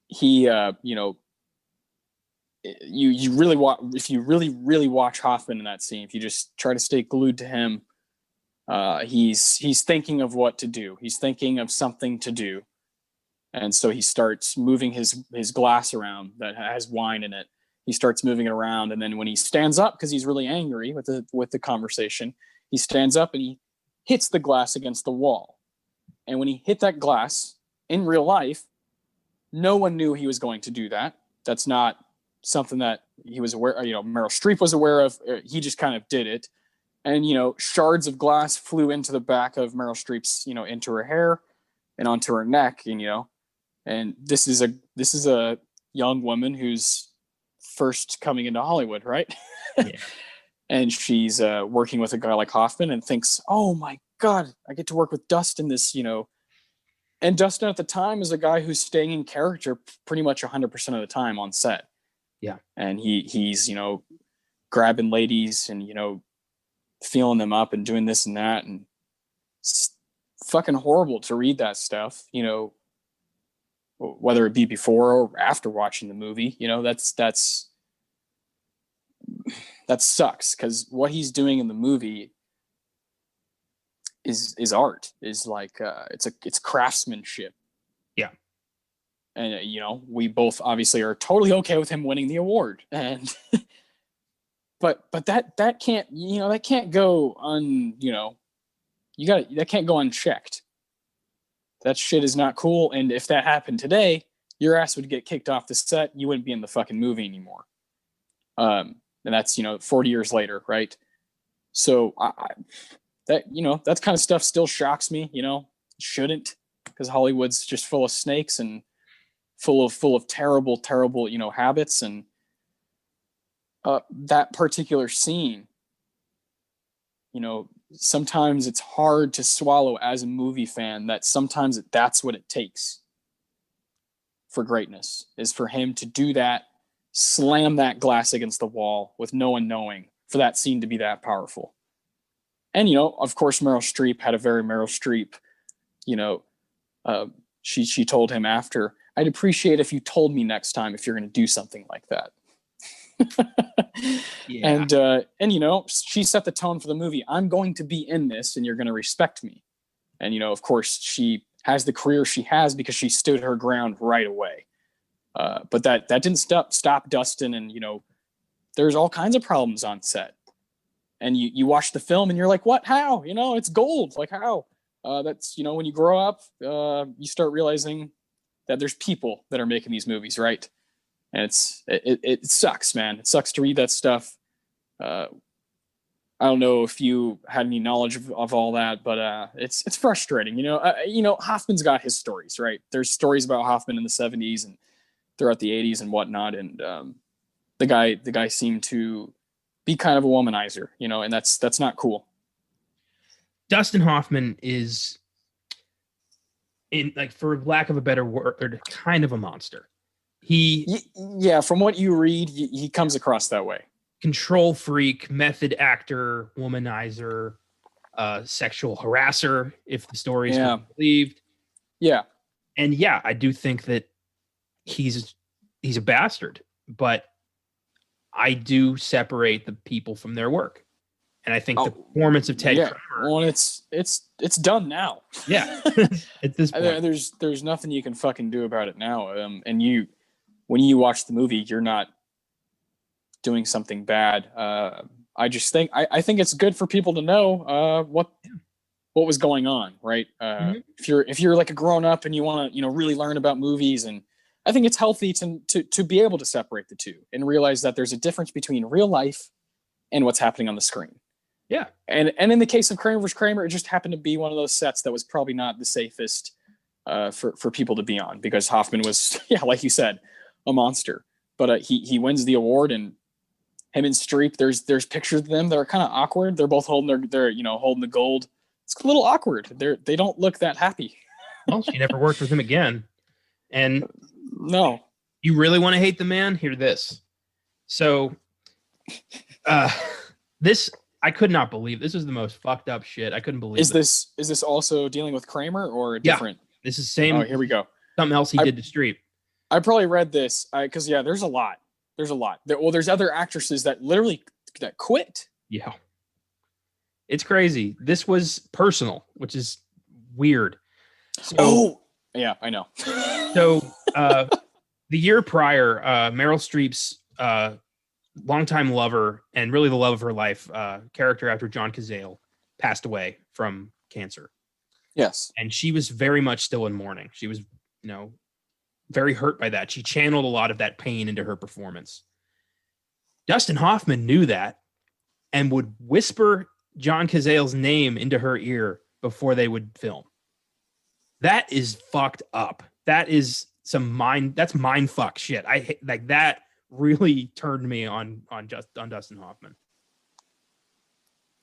he you really watch, if you really watch Hoffman in that scene, if you just try to stay glued to him, he's thinking of what to do. He's thinking of something to do. And so he starts moving his glass around that has wine in it. He starts moving it around, and then when he stands up, because he's really angry with the conversation, he stands up and he hits the glass against the wall. And when he hit that glass in real life, no one knew he was going to do that. That's not something that he was aware, Meryl Streep was aware of. He just kind of did it. And, shards of glass flew into the back of Meryl Streep's, into her hair and onto her neck. And this is a young woman who's first coming into Hollywood, right? Yeah. And she's working with a guy like Hoffman and thinks, oh my God, I get to work with Dustin this, and Dustin at the time is a guy who's staying in character pretty much 100% of the time on set. Yeah. And he's, grabbing ladies and, feeling them up and doing this and that. And it's fucking horrible to read that stuff, whether it be before or after watching the movie. That sucks, because what he's doing in the movie is art, is like it's craftsmanship. Yeah. And we both obviously are totally okay with him winning the award, and but that can't that can't go that can't go unchecked. That shit is not cool. And if that happened today, your ass would get kicked off the set. You wouldn't be in the fucking movie anymore. And that's 40 years later, right? So that kind of stuff still shocks me. Shouldn't, because Hollywood's just full of snakes and full of terrible habits. And that particular scene, sometimes it's hard to swallow as a movie fan, that sometimes that's what it takes for greatness, is for him to do that, slam that glass against the wall with no one knowing, for that scene to be that powerful. And, of course, Meryl Streep had a very Meryl Streep, she told him after, I'd appreciate if you told me next time if you're going to do something like that. Yeah. And she set the tone for the movie. I'm going to be in this and you're going to respect me. And, of course, she has the career she has because she stood her ground right away. But that didn't stop Dustin. And, there's all kinds of problems on set. And you watch the film and you're like, what? How? It's gold. Like, how? That's, when you grow up, you start realizing that there's people that are making these movies, right? And it sucks, man. It sucks to read that stuff. I don't know if you had any knowledge of all that, but it's frustrating. Hoffman's got his stories, right? There's stories about Hoffman in the 70s and throughout the 80s and whatnot. And the guy seemed to be kind of a womanizer, and that's not cool. Dustin Hoffman is, in, like, for lack of a better word, kind of a monster. Yeah, from what you read, he comes across that way. Control freak, method actor, womanizer, sexual harasser, if the story is believed. Yeah. And yeah, I do think that he's a bastard, but I do separate the people from their work. And I think the performance of Ted Kramer, well, it's done now. Yeah. At this point. There's nothing you can fucking do about it now. And when you watch the movie, you're not doing something bad. I just think I think it's good for people to know what was going on, right? If you're like a grown up and you want to really learn about movies, and I think it's healthy to be able to separate the two and realize that there's a difference between real life and what's happening on the screen. Yeah. And in the case of Kramer vs. Kramer, it just happened to be one of those sets that was probably not the safest for people to be on, because Hoffman was, yeah, like you said, a monster. But he wins the award, and him and Streep, there's pictures of them that are kind of awkward. They're both holding their holding the gold. It's a little awkward. They don't look that happy. Well, she never worked with him again. And no. You really want to hate the man? Hear this. So this, I could not believe. This is the most fucked up shit. I couldn't believe Is this also dealing with Kramer or different? Yeah, this is same. Oh, here we go. Something else he did to Streep. I probably read this because there's a lot. There's other actresses that literally quit. Yeah. It's crazy. This was personal, which is weird. So, yeah, I know. So the year prior, Meryl Streep's longtime lover and really the love of her life, character actor John Cazale, passed away from cancer. Yes. And she was very much still in mourning. She was, very hurt by that. She channeled a lot of that pain into her performance. Dustin Hoffman knew that and would whisper John Cazale's name into her ear before they would film. That is fucked up. That is that's mind fuck shit. I hate, like, that really turned me on Dustin Hoffman.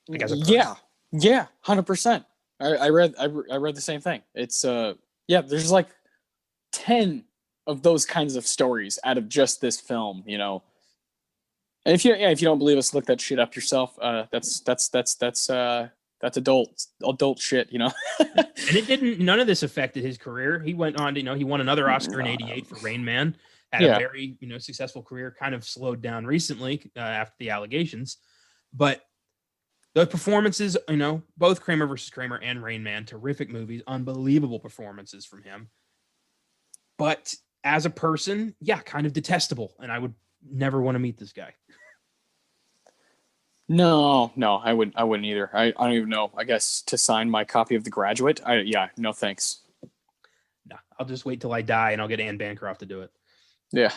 Like, as a person. Yeah, 100%. I read the same thing. It's there's like 10 of those kinds of stories out of just this film, And if you don't believe us, look that shit up yourself. That's adult shit, And it didn't. None of this affected his career. He went on to, he won another Oscar in '88 for Rain Man. Had a very, successful career. Kind of slowed down recently after the allegations, but the performances, both Kramer versus Kramer and Rain Man, terrific movies, unbelievable performances from him. But as a person, kind of detestable, and I would never want to meet this guy. No, I wouldn't either. I don't even know. I guess to sign my copy of The Graduate, no thanks. No, I'll just wait till I die, and I'll get Anne Bancroft to do it. Yeah.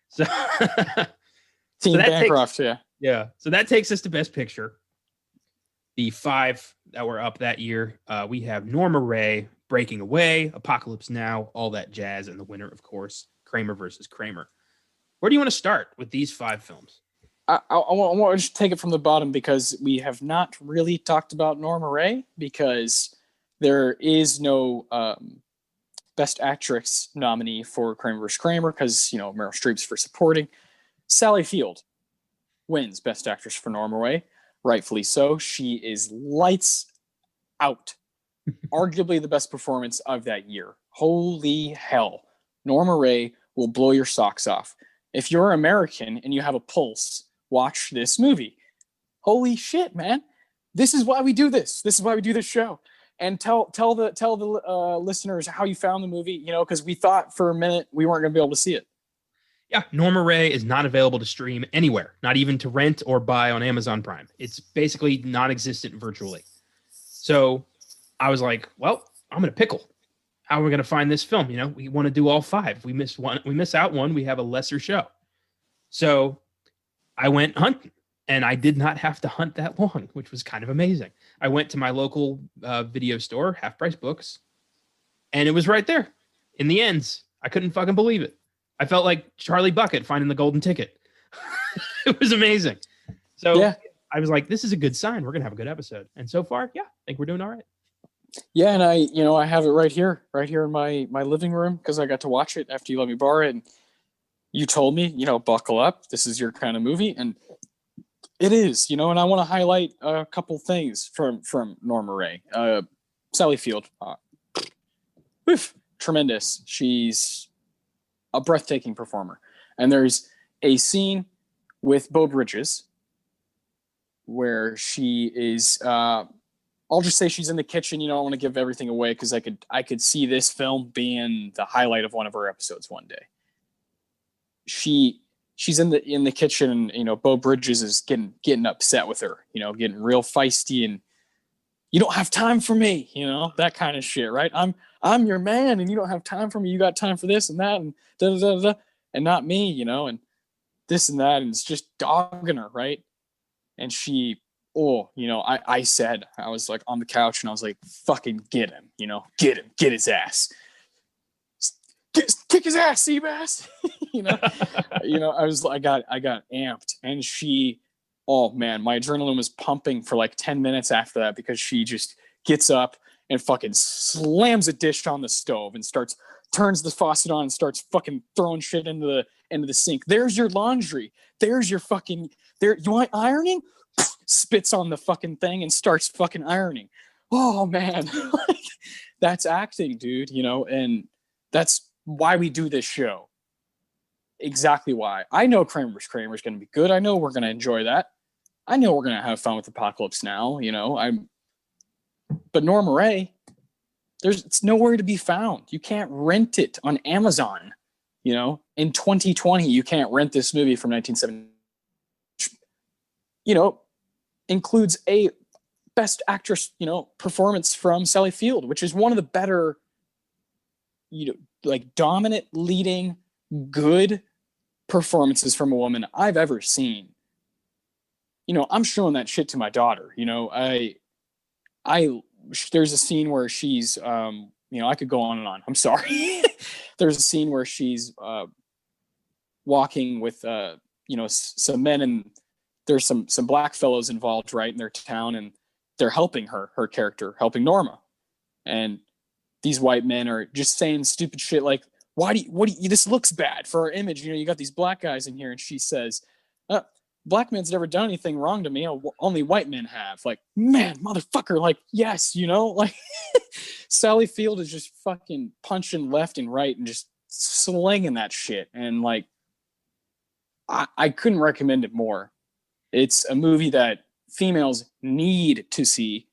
So Team Bancroft, yeah. So that takes us to Best Picture. The 5 that were up that year, we have Norma Rae, Breaking Away, Apocalypse Now, all that jazz, and the winner, of course, Kramer versus Kramer. Where do you want to start with these 5 films? I want to just take it from the bottom, because we have not really talked about Norma Rae, because there is no Best Actress nominee for Kramer vs. Kramer, because, Meryl Streep's for supporting. Sally Field wins Best Actress for Norma Rae, rightfully so. She is lights out. Arguably the best performance of that year. Holy hell. Norma Rae will blow your socks off. If you're American and you have a pulse, watch this movie. Holy shit, man. This is why we do this. This is why we do this show. And tell the listeners how you found the movie, because we thought for a minute we weren't going to be able to see it. Yeah, Norma Rae is not available to stream anywhere, not even to rent or buy on Amazon Prime. It's basically non-existent virtually. So I was like, well, I'm in a pickle. How are we going to find this film? We want to do all 5. We miss out one, we have a lesser show. So I went hunting, and I did not have to hunt that long, which was kind of amazing. I went to my local video store, Half Price Books, and it was right there in the ends. I couldn't fucking believe it. I felt like Charlie Bucket finding the golden ticket. It was amazing. So I was like, this is a good sign. We're going to have a good episode. And so far, I think we're doing all right. Yeah, and I have it right here in my living room, because I got to watch it after you let me borrow it. And you told me, buckle up. This is your kind of movie, and it is. And I want to highlight a couple things from Norma Rae. Sally Field, tremendous. She's a breathtaking performer, and there's a scene with Beau Bridges where she is. I'll just say she's in the kitchen. I don't want to give everything away, because I could see this film being the highlight of one of her episodes one day. She's in the kitchen, and Beau Bridges is getting upset with her, getting real feisty, and you don't have time for me, that kind of shit, right? I'm your man, and you don't have time for me. You got time for this and that, and da da da da, and not me, and this and that, and it's just dogging her, right? And she, oh, I said, I was like on the couch and I was like, fucking get him, get him, get his ass. Kick his ass, Seabass. I got amped, and she, oh man, my adrenaline was pumping for like 10 minutes after that, because she just gets up and fucking slams a dish on the stove and turns the faucet on and starts fucking throwing shit into the sink. There's your laundry. There's your fucking, you want ironing? Spits on the fucking thing and starts fucking ironing. Oh man. That's acting, dude, and that's why we do this show. Exactly why. I know Kramer's going to be good. I know we're going to enjoy that. I know we're going to have fun with Apocalypse Now, but Norma Rae, it's nowhere to be found. You can't rent it on Amazon. In 2020, you can't rent this movie from 1970. Includes a Best Actress, performance from Sally Field, which is one of the better, like dominant, leading, good performances from a woman I've ever seen. I'm showing that shit to my daughter. There's a scene where she's, I could go on and on. I'm sorry. There's a scene where she's walking with, some men, and there's some black fellows involved, right, in their town, and they're helping her character, helping Norma. And these white men are just saying stupid shit like, this looks bad for our image. You got these black guys in here. And she says, black man's never done anything wrong to me. Only white men have. Like, man, motherfucker. Like, yes, like Sally Field is just fucking punching left and right and just slinging that shit. And like, I couldn't recommend it more. It's a movie that females need to see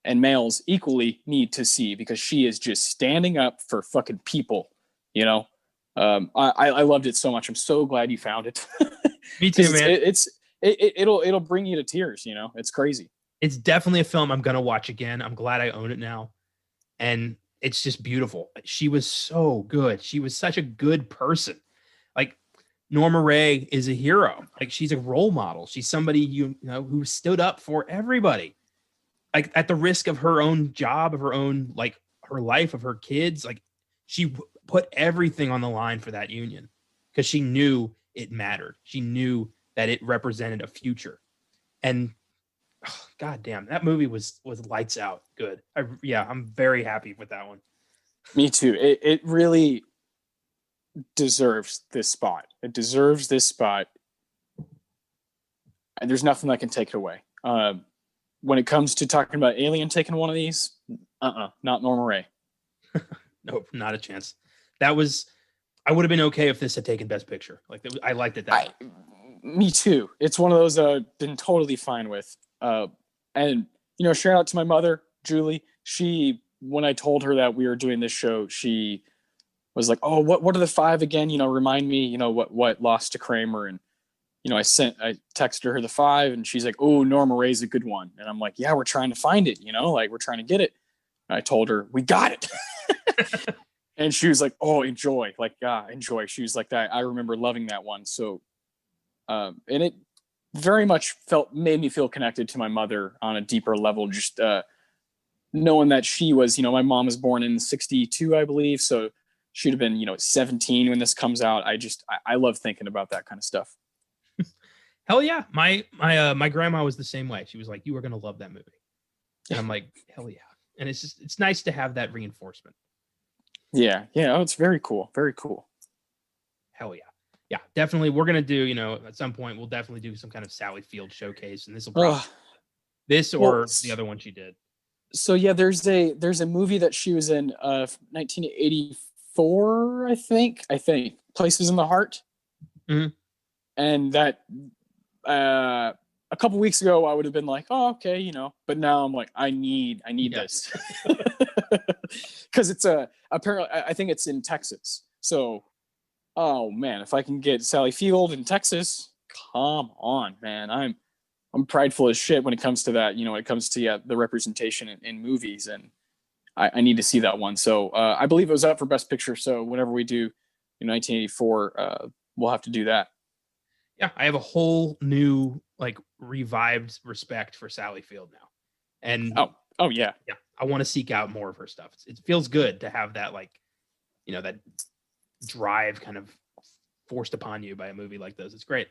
and males equally need to see, because she is just standing up for fucking people. I loved it so much. I'm so glad you found it. Me too, man. It'll bring you to tears. It's crazy. It's definitely a film I'm gonna watch again. I'm glad I own it now, and it's just beautiful. She was so good. She was such a good person. Like, Norma Rae is a hero. Like, she's a role model. She's somebody who stood up for everybody, like at the risk of her own job, of her own, like, her life, of her kids. Like, she put everything on the line for that union because she knew it mattered. She knew that it represented a future. And God damn, that movie was lights out good. I'm very happy with that one. Me too. It really deserves this spot. It deserves this spot. And there's nothing that can take it away. When it comes to talking about Alien taking one of these, not Norma Rae. Nope, not a chance. I would have been okay if this had taken Best Picture. Like, I liked it that way. Me too. It's one of those I've been totally fine with. And shout out to my mother, Julie. When I told her that we were doing this show, she was like, "Oh, what are the 5 again? Remind me. What lost to Kramer?" And I texted her the 5, and she's like, "Oh, Norma Rae's a good one." And I'm like, "Yeah, we're trying to find it. Like, we're trying to get it." And I told her we got it. And she was like, "Oh, enjoy." Like, yeah, enjoy. She was like that. I remember loving that one. So, and it very much made me feel connected to my mother on a deeper level. Just knowing that she was, my mom was born in 1962, I believe. So she'd have been, 17 when this comes out. I love thinking about that kind of stuff. Hell yeah. My grandma was the same way. She was like, "You are going to love that movie." And I'm like, hell yeah. And it's nice to have that reinforcement. Yeah. Oh, it's very cool. Very cool. Hell yeah. Yeah, definitely. We're going to do, at some point, we'll definitely do some kind of Sally Field showcase. And this will probably, the other one she did. So yeah, there's a movie that she was in, 1984, I think, Places in the Heart. Mm-hmm. And that, a couple weeks ago, I would have been like, "Oh, okay," but now I'm like, I need this. Because it's apparently, I think it's in Texas. So, oh man, if I can get Sally Field in Texas, come on, man. I'm prideful as shit when it comes to that. When it comes to the representation in movies, and I need to see that one. So I believe it was up for Best Picture. So whenever we do in 1984, we'll have to do that. Yeah, I have a whole new like revived respect for Sally Field now, and Oh yeah. yeah, I want to seek out more of her stuff. It feels good to have that like that drive kind of forced upon you by a movie like this. It's great.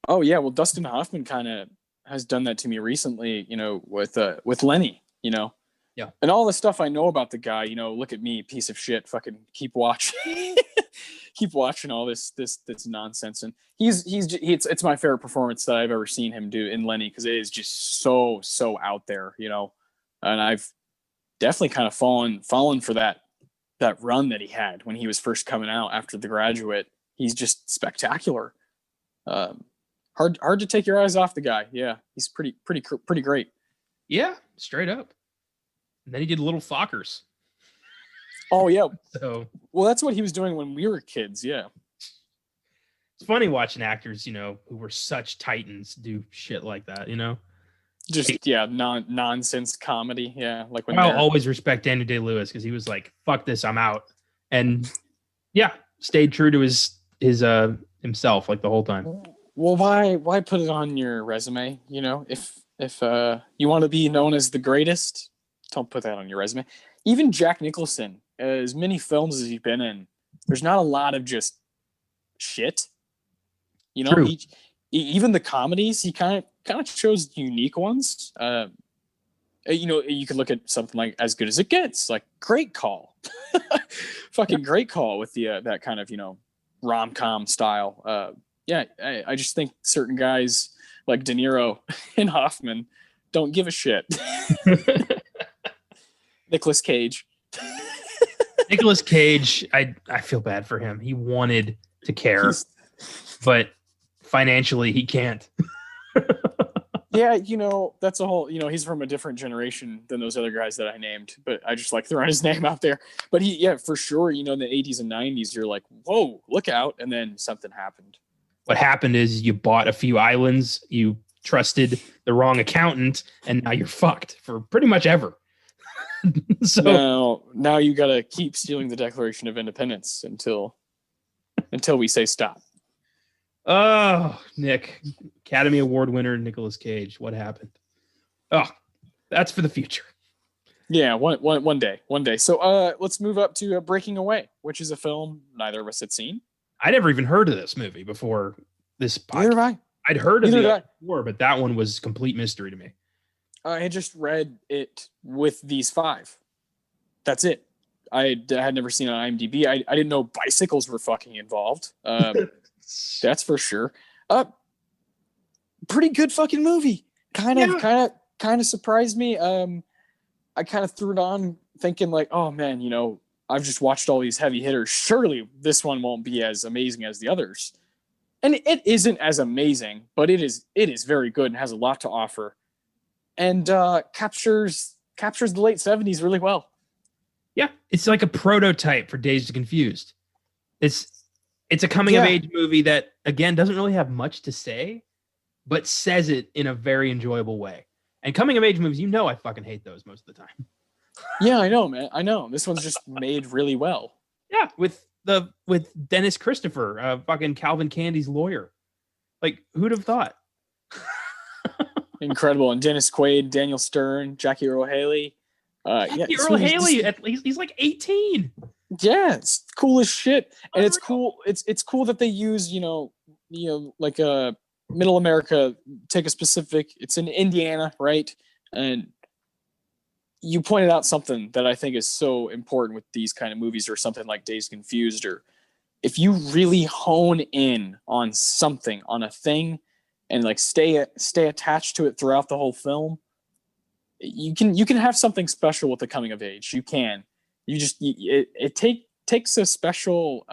Oh yeah. Well, Dustin Hoffman kind of has done that to me recently. With Lenny. Yeah. And all the stuff I know about the guy. Look at me, piece of shit. Fucking keep watching. Keep watching all this nonsense. And it's my favorite performance that I've ever seen him do in Lenny, because it is just so out there. And I've definitely kind of fallen for that run that he had when he was first coming out after The Graduate. He's just spectacular. Hard to take your eyes off the guy. Yeah, he's pretty great. Yeah, straight up. And then he did Little Fockers. Oh yeah. So well, that's what he was doing when we were kids. Yeah. It's funny watching actors, who were such titans do shit like that. Just nonsense comedy. Yeah, like when I'll always respect Daniel Day-Lewis because he was like, "Fuck this, I'm out," and yeah, stayed true to his himself like the whole time. Well, why put it on your resume? If you want to be known as the greatest, don't put that on your resume. Even Jack Nicholson, as many films as he's been in, there's not a lot of just shit. True. Even the comedies, he kind of chose unique ones. You could look at something like As Good as It Gets, like Great Call, fucking Great Call with the that kind of rom-com style. I just think certain guys like De Niro and Hoffman don't give a shit. Nicolas Cage. Nicolas Cage, I feel bad for him. He wanted to care, but financially he can't. Yeah, that's a whole, he's from a different generation than those other guys that I named, but I just like throwing his name out there. But for sure, in the 80s and 90s, you're like, whoa, look out. And then something happened. What happened is you bought a few islands, you trusted the wrong accountant, and now you're fucked for pretty much ever. So now you got to keep stealing the Declaration of Independence until we say stop. Oh, Nick, Academy Award winner Nicolas Cage. What happened? Oh, that's for the future. Yeah, one day. So let's move up to Breaking Away, which is a film neither of us had seen. I never even heard of this movie before this podcast. Neither have I. I'd heard of it before, but that one was complete mystery to me. I had just read it with these 5. That's it. I had never seen it on IMDb. I didn't know bicycles were fucking involved. That's for sure. Pretty good fucking movie. Kind of surprised me. I kind of threw it on thinking like, oh man, I've just watched all these heavy hitters. Surely this one won't be as amazing as the others. And it isn't as amazing, but it is very good and has a lot to offer. And captures the late 70s really well. Yeah, it's like a prototype for Dazed and Confused. It's a coming of age movie that again doesn't really have much to say, but says it in a very enjoyable way. And coming of age movies, I fucking hate those most of the time. Yeah, I know, man. I know. This one's just made really well. Yeah, with Dennis Christopher, fucking Calvin Candy's lawyer. Like, who'd have thought? Incredible. And Dennis Quaid, Daniel Stern, Jackie Earle Haley. Jackie Earle Haley, at least he's like 18. Yeah, it's cool as shit. And it's cool. It's cool that they use, like Middle America, take a specific, it's in Indiana, right? And you pointed out something that I think is so important with these kind of movies, or something like Dazed and Confused, or if you really hone in on something, on a thing, and like stay attached to it throughout the whole film, you can have something special with the coming of age. You can. It takes a special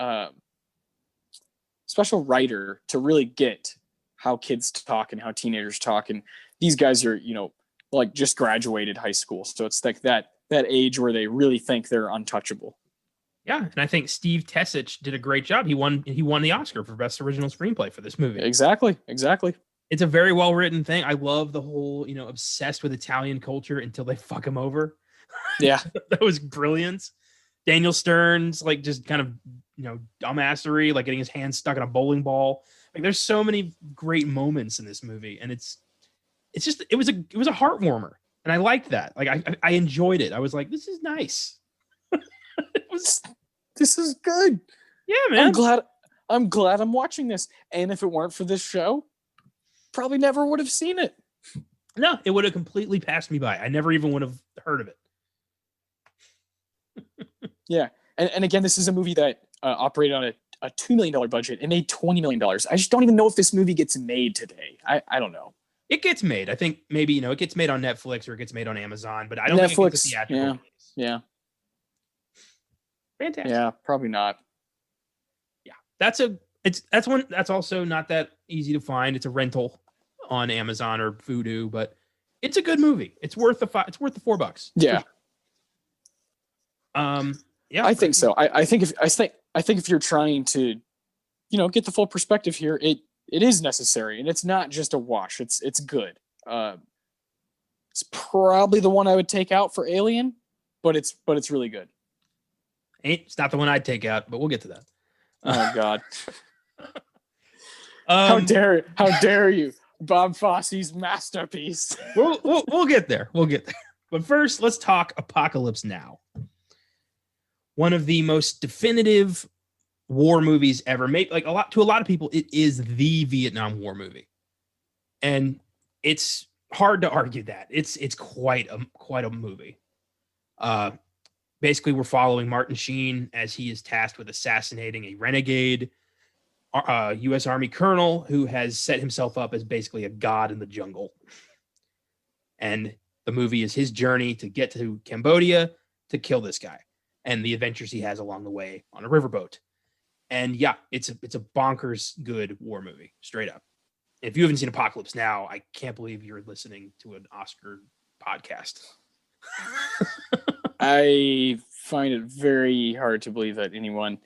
writer to really get how kids talk and how teenagers talk. And these guys are, like just graduated high school. So it's like that age where they really think they're untouchable. Yeah, and I think Steve Tessich did a great job. He won the Oscar for Best Original Screenplay for this movie. Exactly. It's a very well written thing. I love the whole, obsessed with Italian culture until they fuck him over. Yeah. That was brilliant. Daniel Stern's like just kind of dumbassery, like getting his hand stuck in a bowling ball. Like there's so many great moments in this movie, and it was a heart warmer, and I liked that. Like I enjoyed it. I was like, this is nice. This is good. Yeah, man. I'm glad I'm watching this. And if it weren't for this show, probably never would have seen it. No, it would have completely passed me by. I never even would have heard of it. Yeah. And again, this is a movie that operated on a $2 million budget and made $20 million. I just don't even know if this movie gets made today. I don't know. It gets made. I think maybe, it gets made on Netflix or it gets made on Amazon, but I don't think it gets a theatrical release. Yeah. Fantastic. Yeah, probably not. Yeah. That's also not that easy to find. It's a rental on Amazon or Vudu, but it's a good movie. It's worth the $4. Yeah. Yeah. I think so. I think if you're trying to, get the full perspective here, it is necessary, and it's not just a wash. It's good. It's probably the one I would take out for Alien, but it's really good. It's not the one I'd take out, but we'll get to that. Oh God. How dare you? Bob Fosse's masterpiece. We'll get there. We'll get there. But first, let's talk Apocalypse Now. One of the most definitive war movies ever made. To a lot of people, it is the Vietnam War movie. And it's hard to argue that. It's quite a movie. Basically, we're following Martin Sheen as he is tasked with assassinating a renegade U.S. Army colonel who has set himself up as basically a god in the jungle. And the movie is his journey to get to Cambodia to kill this guy and the adventures he has along the way on a riverboat. And yeah, it's a bonkers good war movie, straight up. If you haven't seen Apocalypse Now, I can't believe you're listening to an Oscar podcast. I find it very hard to believe that anyone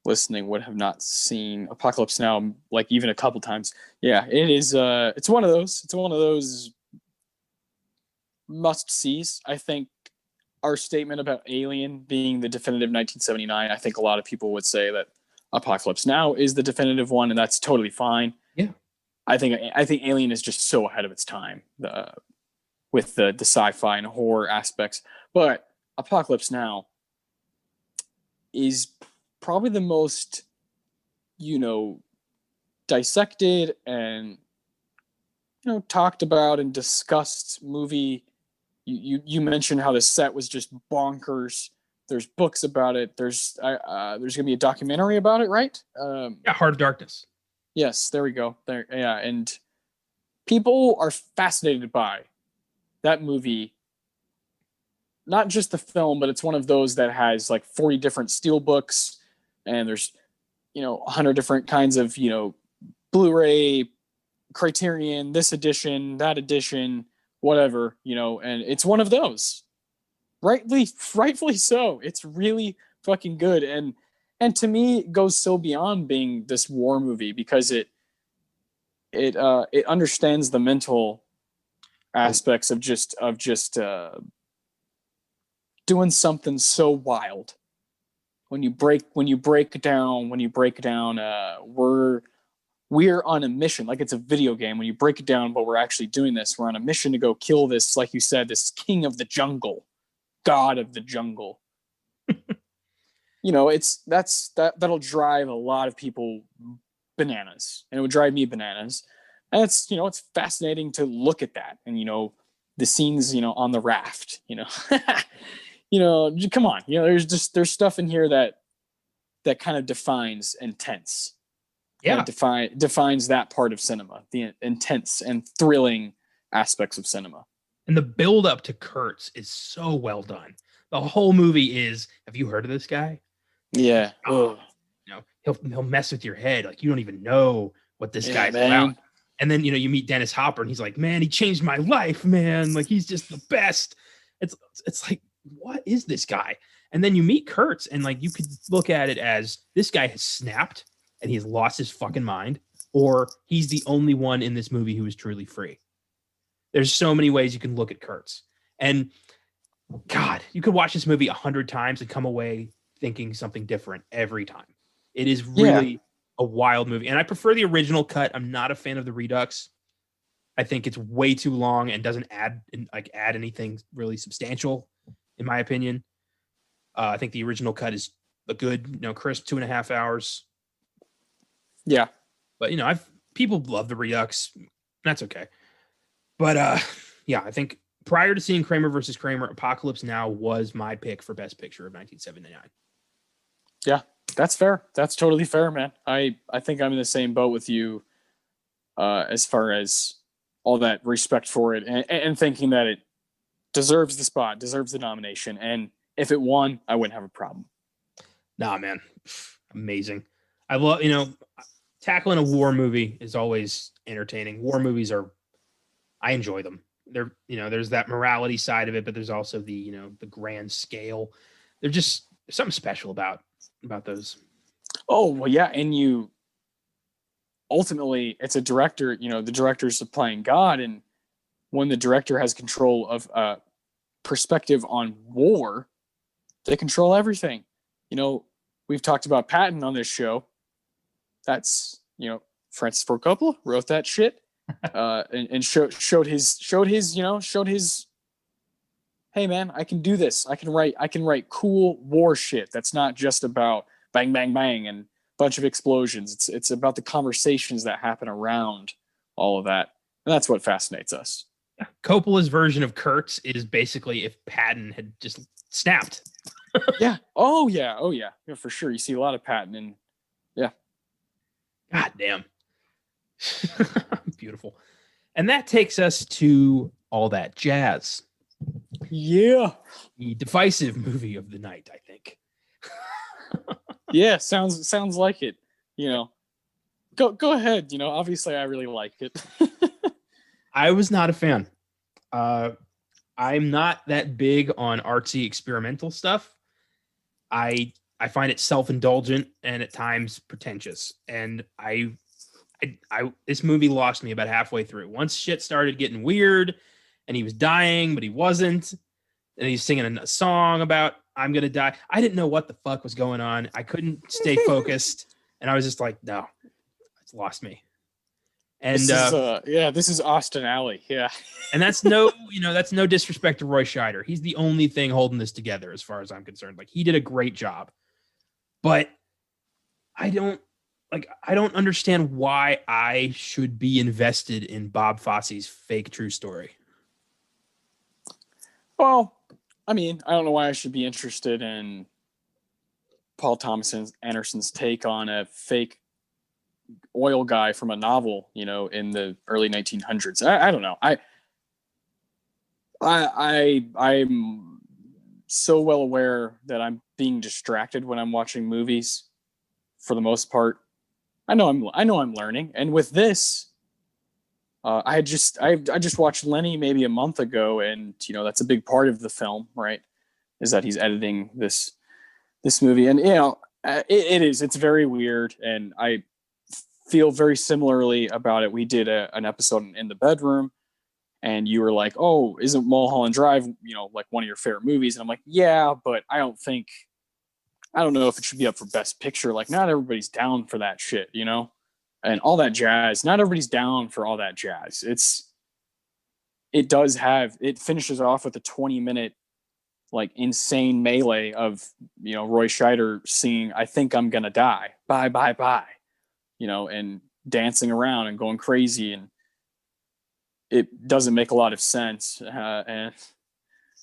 listening would have not seen Apocalypse Now, like even a couple times. Yeah, it is. It's one of those. It's one of those must-sees. I think our statement about Alien being the definitive 1979, I think a lot of people would say that Apocalypse Now is the definitive one, and that's totally fine. Yeah. I think Alien is just so ahead of its time with the sci-fi and horror aspects. But Apocalypse Now is probably the most, dissected and, talked about and discussed movie. You mentioned how the set was just bonkers. There's books about it. There's going to be a documentary about it, right? Heart of Darkness. Yes, there we go. There, yeah, and people are fascinated by that movie. Not just the film, but it's one of those that has like 40 different steel books, and there's 100 different kinds of Blu-ray, Criterion, this edition, that edition, whatever, and it's one of those. Rightfully so. It's really fucking good, and to me, it goes so beyond being this war movie because it understands the mental aspects of just doing something so wild. When you break down, we're on a mission, like it's a video game. When you break it down, but we're actually doing this. We're on a mission to go kill this, like you said, this king of the jungle, god of the jungle. That'll drive a lot of people bananas, and it would drive me bananas. And it's fascinating to look at that, and the scenes, on the raft, come on, there's stuff in here that kind of defines intense. Yeah, defines that part of cinema, the intense and thrilling aspects of cinema. And the build up to Kurtz is so well done. The whole movie is. Have you heard of this guy? Yeah. He'll mess with your head. Like you don't even know what this guy's about. And then you meet Dennis Hopper, and he's like, man, he changed my life, man. Like he's just the best. It's like, what is this guy? And then you meet Kurtz, and like you could look at it as this guy has snapped and he's lost his fucking mind, or he's the only one in this movie who is truly free. There's so many ways you can look at Kurtz. And God, you could watch this movie 100 times and come away thinking something different every time. It is Yeah. really a wild movie. And I prefer the original cut. I'm not a fan of the Redux. I think it's way too long and doesn't add anything really substantial, in my opinion. I think the original cut is a good, crisp 2.5 hours. Yeah. But people love the Redux. That's okay. But yeah, I think prior to seeing Kramer versus Kramer, Apocalypse Now was my pick for Best Picture of 1979. Yeah, that's fair. That's totally fair, man. I think I'm in the same boat with you as far as all that respect for it and thinking that it deserves the spot, deserves the nomination. And if it won, I wouldn't have a problem. Nah, man. Amazing. I love, tackling a war movie is always entertaining. War movies I enjoy them. They're, there's that morality side of it, but there's also the, the grand scale. They're just something special about those. Oh, well, yeah. And ultimately, it's a director, the director's playing God. And when the director has control of perspective on war, they control everything. We've talked about Patton on this show. That's, Francis Ford Coppola wrote that shit. And showed his hey man, I can do this. I can write cool war shit that's not just about bang bang bang and a bunch of explosions. It's about the conversations that happen around all of that. And that's what fascinates us. Coppola's version of Kurtz is basically if Patton had just snapped. Yeah. Oh yeah, for sure. You see a lot of Patton and yeah. God damn. Beautiful. And that takes us to All That Jazz. Yeah. The divisive movie of the night, I think. Yeah, sounds like it. Go ahead. Obviously I really like it. I was not a fan. I'm not that big on artsy experimental stuff. I find it self-indulgent and at times pretentious. And I this movie lost me about halfway through. Once shit started getting weird and he was dying, but he wasn't. And he's singing a song about I'm going to die. I didn't know what the fuck was going on. I couldn't stay focused. And I was just like, no, it's lost me. And this is Austin Alley. Yeah. And that's no disrespect to Roy Scheider. He's the only thing holding this together as far as I'm concerned. Like, he did a great job. But I don't understand why I should be invested in Bob Fosse's fake true story. Well, I mean, I don't know why I should be interested in Paul Thomas Anderson's take on a fake oil guy from a novel, in the early 1900s. I don't know. I'm so well aware that I'm being distracted when I'm watching movies for the most part. I know I'm learning. And with this, I just watched Lenny maybe a month ago, and that's a big part of the film, right? Is that he's editing this movie, and it's very weird, and I feel very similarly about it. We did an episode in the bedroom, and you were like, "Oh, isn't Mulholland Drive, like one of your favorite movies?" And I'm like, "Yeah, but I don't know if it should be up for Best Picture. Like, not everybody's down for that shit, and All That Jazz. Not everybody's down for All That Jazz. It finishes off with a 20-minute like insane melee of Roy Scheider singing "I Think I'm Gonna Die," bye bye bye, and dancing around and going crazy, and it doesn't make a lot of sense. And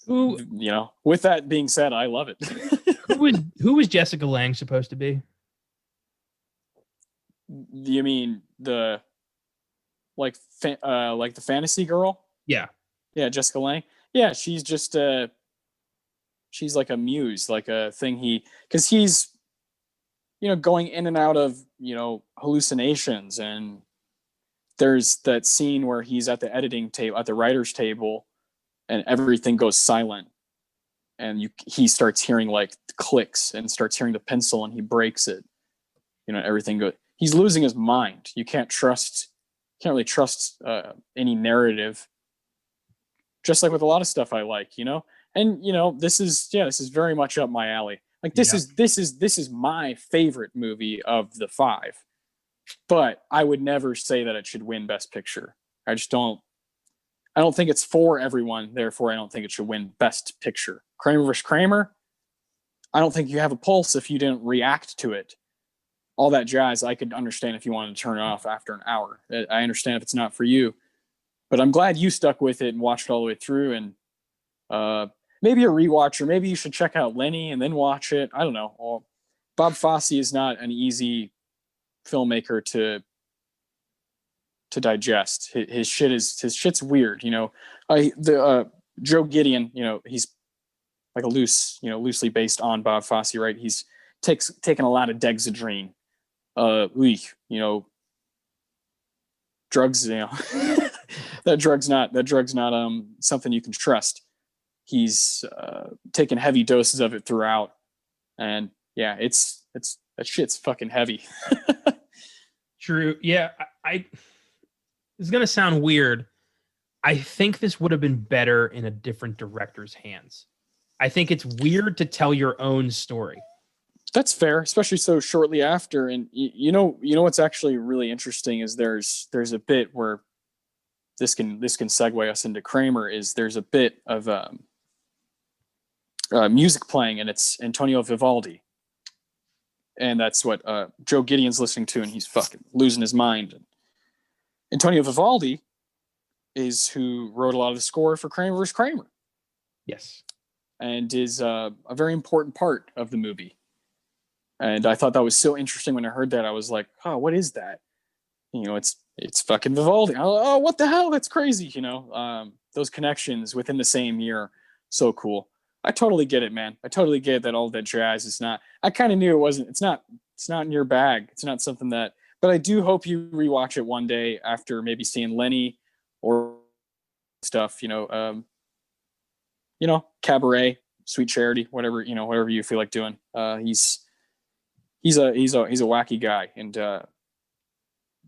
with that being said, I love it. Who was Jessica Lange supposed to be? You mean the the fantasy girl? Yeah, Jessica Lange. Yeah, she's just she's like a muse, like a thing because he's going in and out of hallucinations, and there's that scene where he's at the editing table, at the writer's table, and everything goes silent, and he starts hearing like clicks and starts hearing the pencil, and he breaks it. Everything goes. He's losing his mind. You can't really trust any narrative. Just like with a lot of stuff I like, And this is very much up my alley. Like this is my favorite movie of the five, but I would never say that it should win Best Picture. I just don't. I don't think it's for everyone. Therefore, I don't think it should win Best Picture. Kramer vs. Kramer. I don't think you have a pulse if you didn't react to it. All that jazz, I could understand if you wanted to turn it off after an hour. I understand if it's not for you, but I'm glad you stuck with it and watched it all the way through. And maybe a rewatch, or maybe you should check out Lenny and then watch it. I don't know. Bob Fosse is not an easy filmmaker to digest. His shit's weird. Joe Gideon, he's like a loosely based on Bob Fosse, right? He's taken a lot of Dexedrine. Drugs, that drug's not something you can trust. He's taken heavy doses of it throughout, and yeah, it's that shit's fucking heavy. True. Yeah, it's gonna sound weird. I think this would have been better in a different director's hands. I think it's weird to tell your own story. That's fair, especially so shortly after. And you know what's actually really interesting is there's a bit where this can segue us into Kramer. Is there's a bit of music playing, and it's Antonio Vivaldi, and that's what Joe Gideon's listening to, and he's fucking losing his mind. And Antonio Vivaldi is who wrote a lot of the score for Kramer vs. Kramer. Yes, and is a very important part of the movie. And I thought that was so interesting when I heard that. I was like, oh, what is that? It's fucking Vivaldi. Oh, what the hell? That's crazy. Those connections within the same year. So cool. I totally get it, man. I totally get that all that jazz is not, I kind of knew it wasn't, it's not in your bag. It's not something that, but I do hope you rewatch it one day after maybe seeing Lenny or stuff, Cabaret, Sweet Charity, whatever you feel like doing. He's a wacky guy, and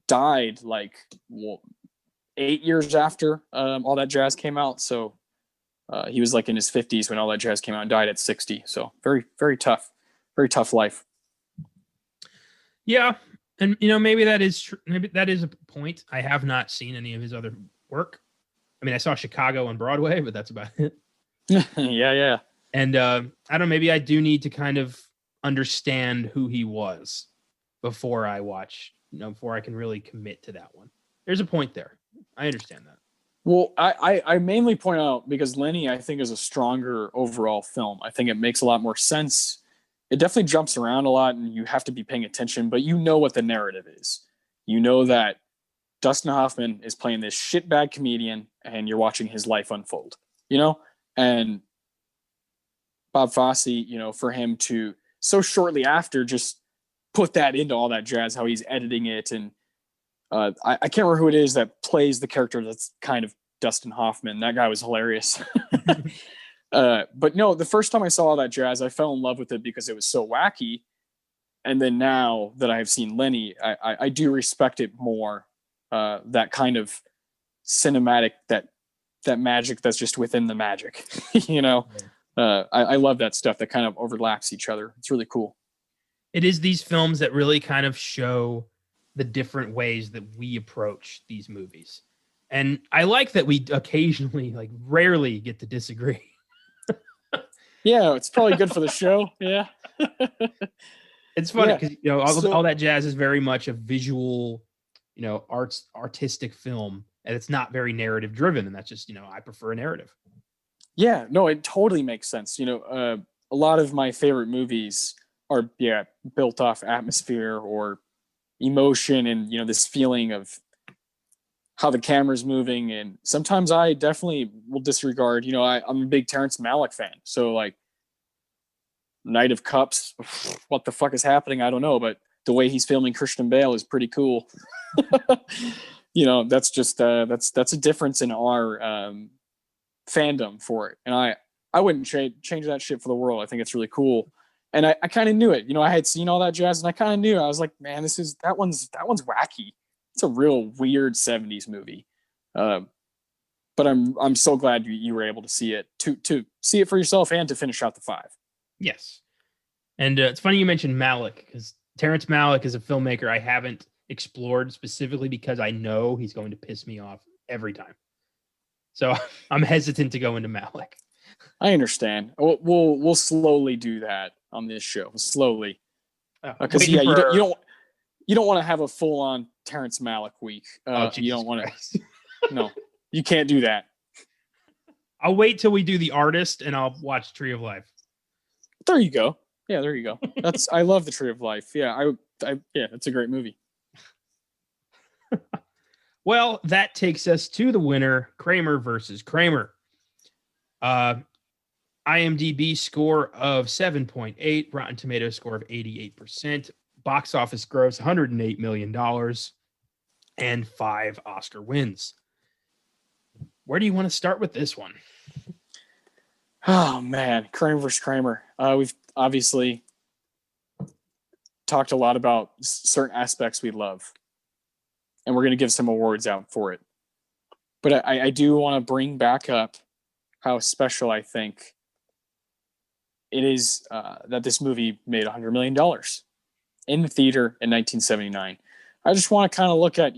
died like 8 years after all that jazz came out. So he was like in his 50s when all that jazz came out, and died at 60. So very, very tough life. Yeah, and maybe that is true. Maybe that is a point. I have not seen any of his other work. I mean, I saw Chicago on Broadway, but that's about it. Yeah. And I don't know. Maybe I do need to kind of understand who he was before I watch, before I can really commit to that one. There's a point there. I understand that. Well, I mainly point out because Lenny, I think, is a stronger overall film. I think it makes a lot more sense. It definitely jumps around a lot, and you have to be paying attention, but you know what the narrative is. You know that Dustin Hoffman is playing this shitbag comedian, and you're watching his life unfold, and Bob Fosse, for him to so shortly after just put that into all that jazz, how he's editing it. And I can't remember who it is that plays the character that's kind of Dustin Hoffman. That guy was hilarious. But no, the first time I saw all that jazz, I fell in love with it because it was so wacky. And then now that I have seen Lenny, I do respect it more. That kind of cinematic, that magic that's just within the magic, I love that stuff that kind of overlaps each other. It's really cool. It is these films that really kind of show the different ways that we approach these movies. And I like that we occasionally, like rarely, get to disagree. Yeah, it's probably good for the show. Yeah. It's funny because, all that jazz is very much a visual, artistic film, and it's not very narrative driven. And that's just, I prefer a narrative. Yeah, no, it totally makes sense. A lot of my favorite movies are built off atmosphere or emotion, and this feeling of how the camera's moving. And sometimes I definitely will disregard. I'm a big Terrence Malick fan, so like Knight of Cups, what the fuck is happening? I don't know, but the way he's filming Christian Bale is pretty cool. That's just that's a difference in our fandom for it, and I wouldn't change that shit for the world. I think it's really cool, and I kind of knew it. I had seen all that jazz, and I kind of knew. I was like, man, that one's wacky. It's a real weird 70s movie, but but I'm so glad you were able to see it, to see it for yourself and to finish out the 5. Yes. And it's funny you mentioned Malick, because Terrence Malick is a filmmaker I haven't explored specifically because I know he's going to piss me off every time. So I'm hesitant to go into Malick. I understand. We'll slowly do that on this show, slowly, because you don't want to have a full on Terrence Malick week. You don't want to. No, you can't do that. I'll wait till we do The Artist and I'll watch Tree of Life. There you go. Yeah, there you go. I love the Tree of Life. Yeah, yeah, that's a great movie. Well, that takes us to the winner, Kramer versus Kramer. IMDb score of 7.8, Rotten Tomatoes score of 88%, box office gross $108 million, and 5 Oscar wins. Where do you want to start with this one? Oh man, Kramer versus Kramer. We've obviously talked a lot about certain aspects we love, and we're going to give some awards out for it. But I do want to bring back up how special I think it is that this movie made $100 million in the theater in 1979. I just want to kind of look at,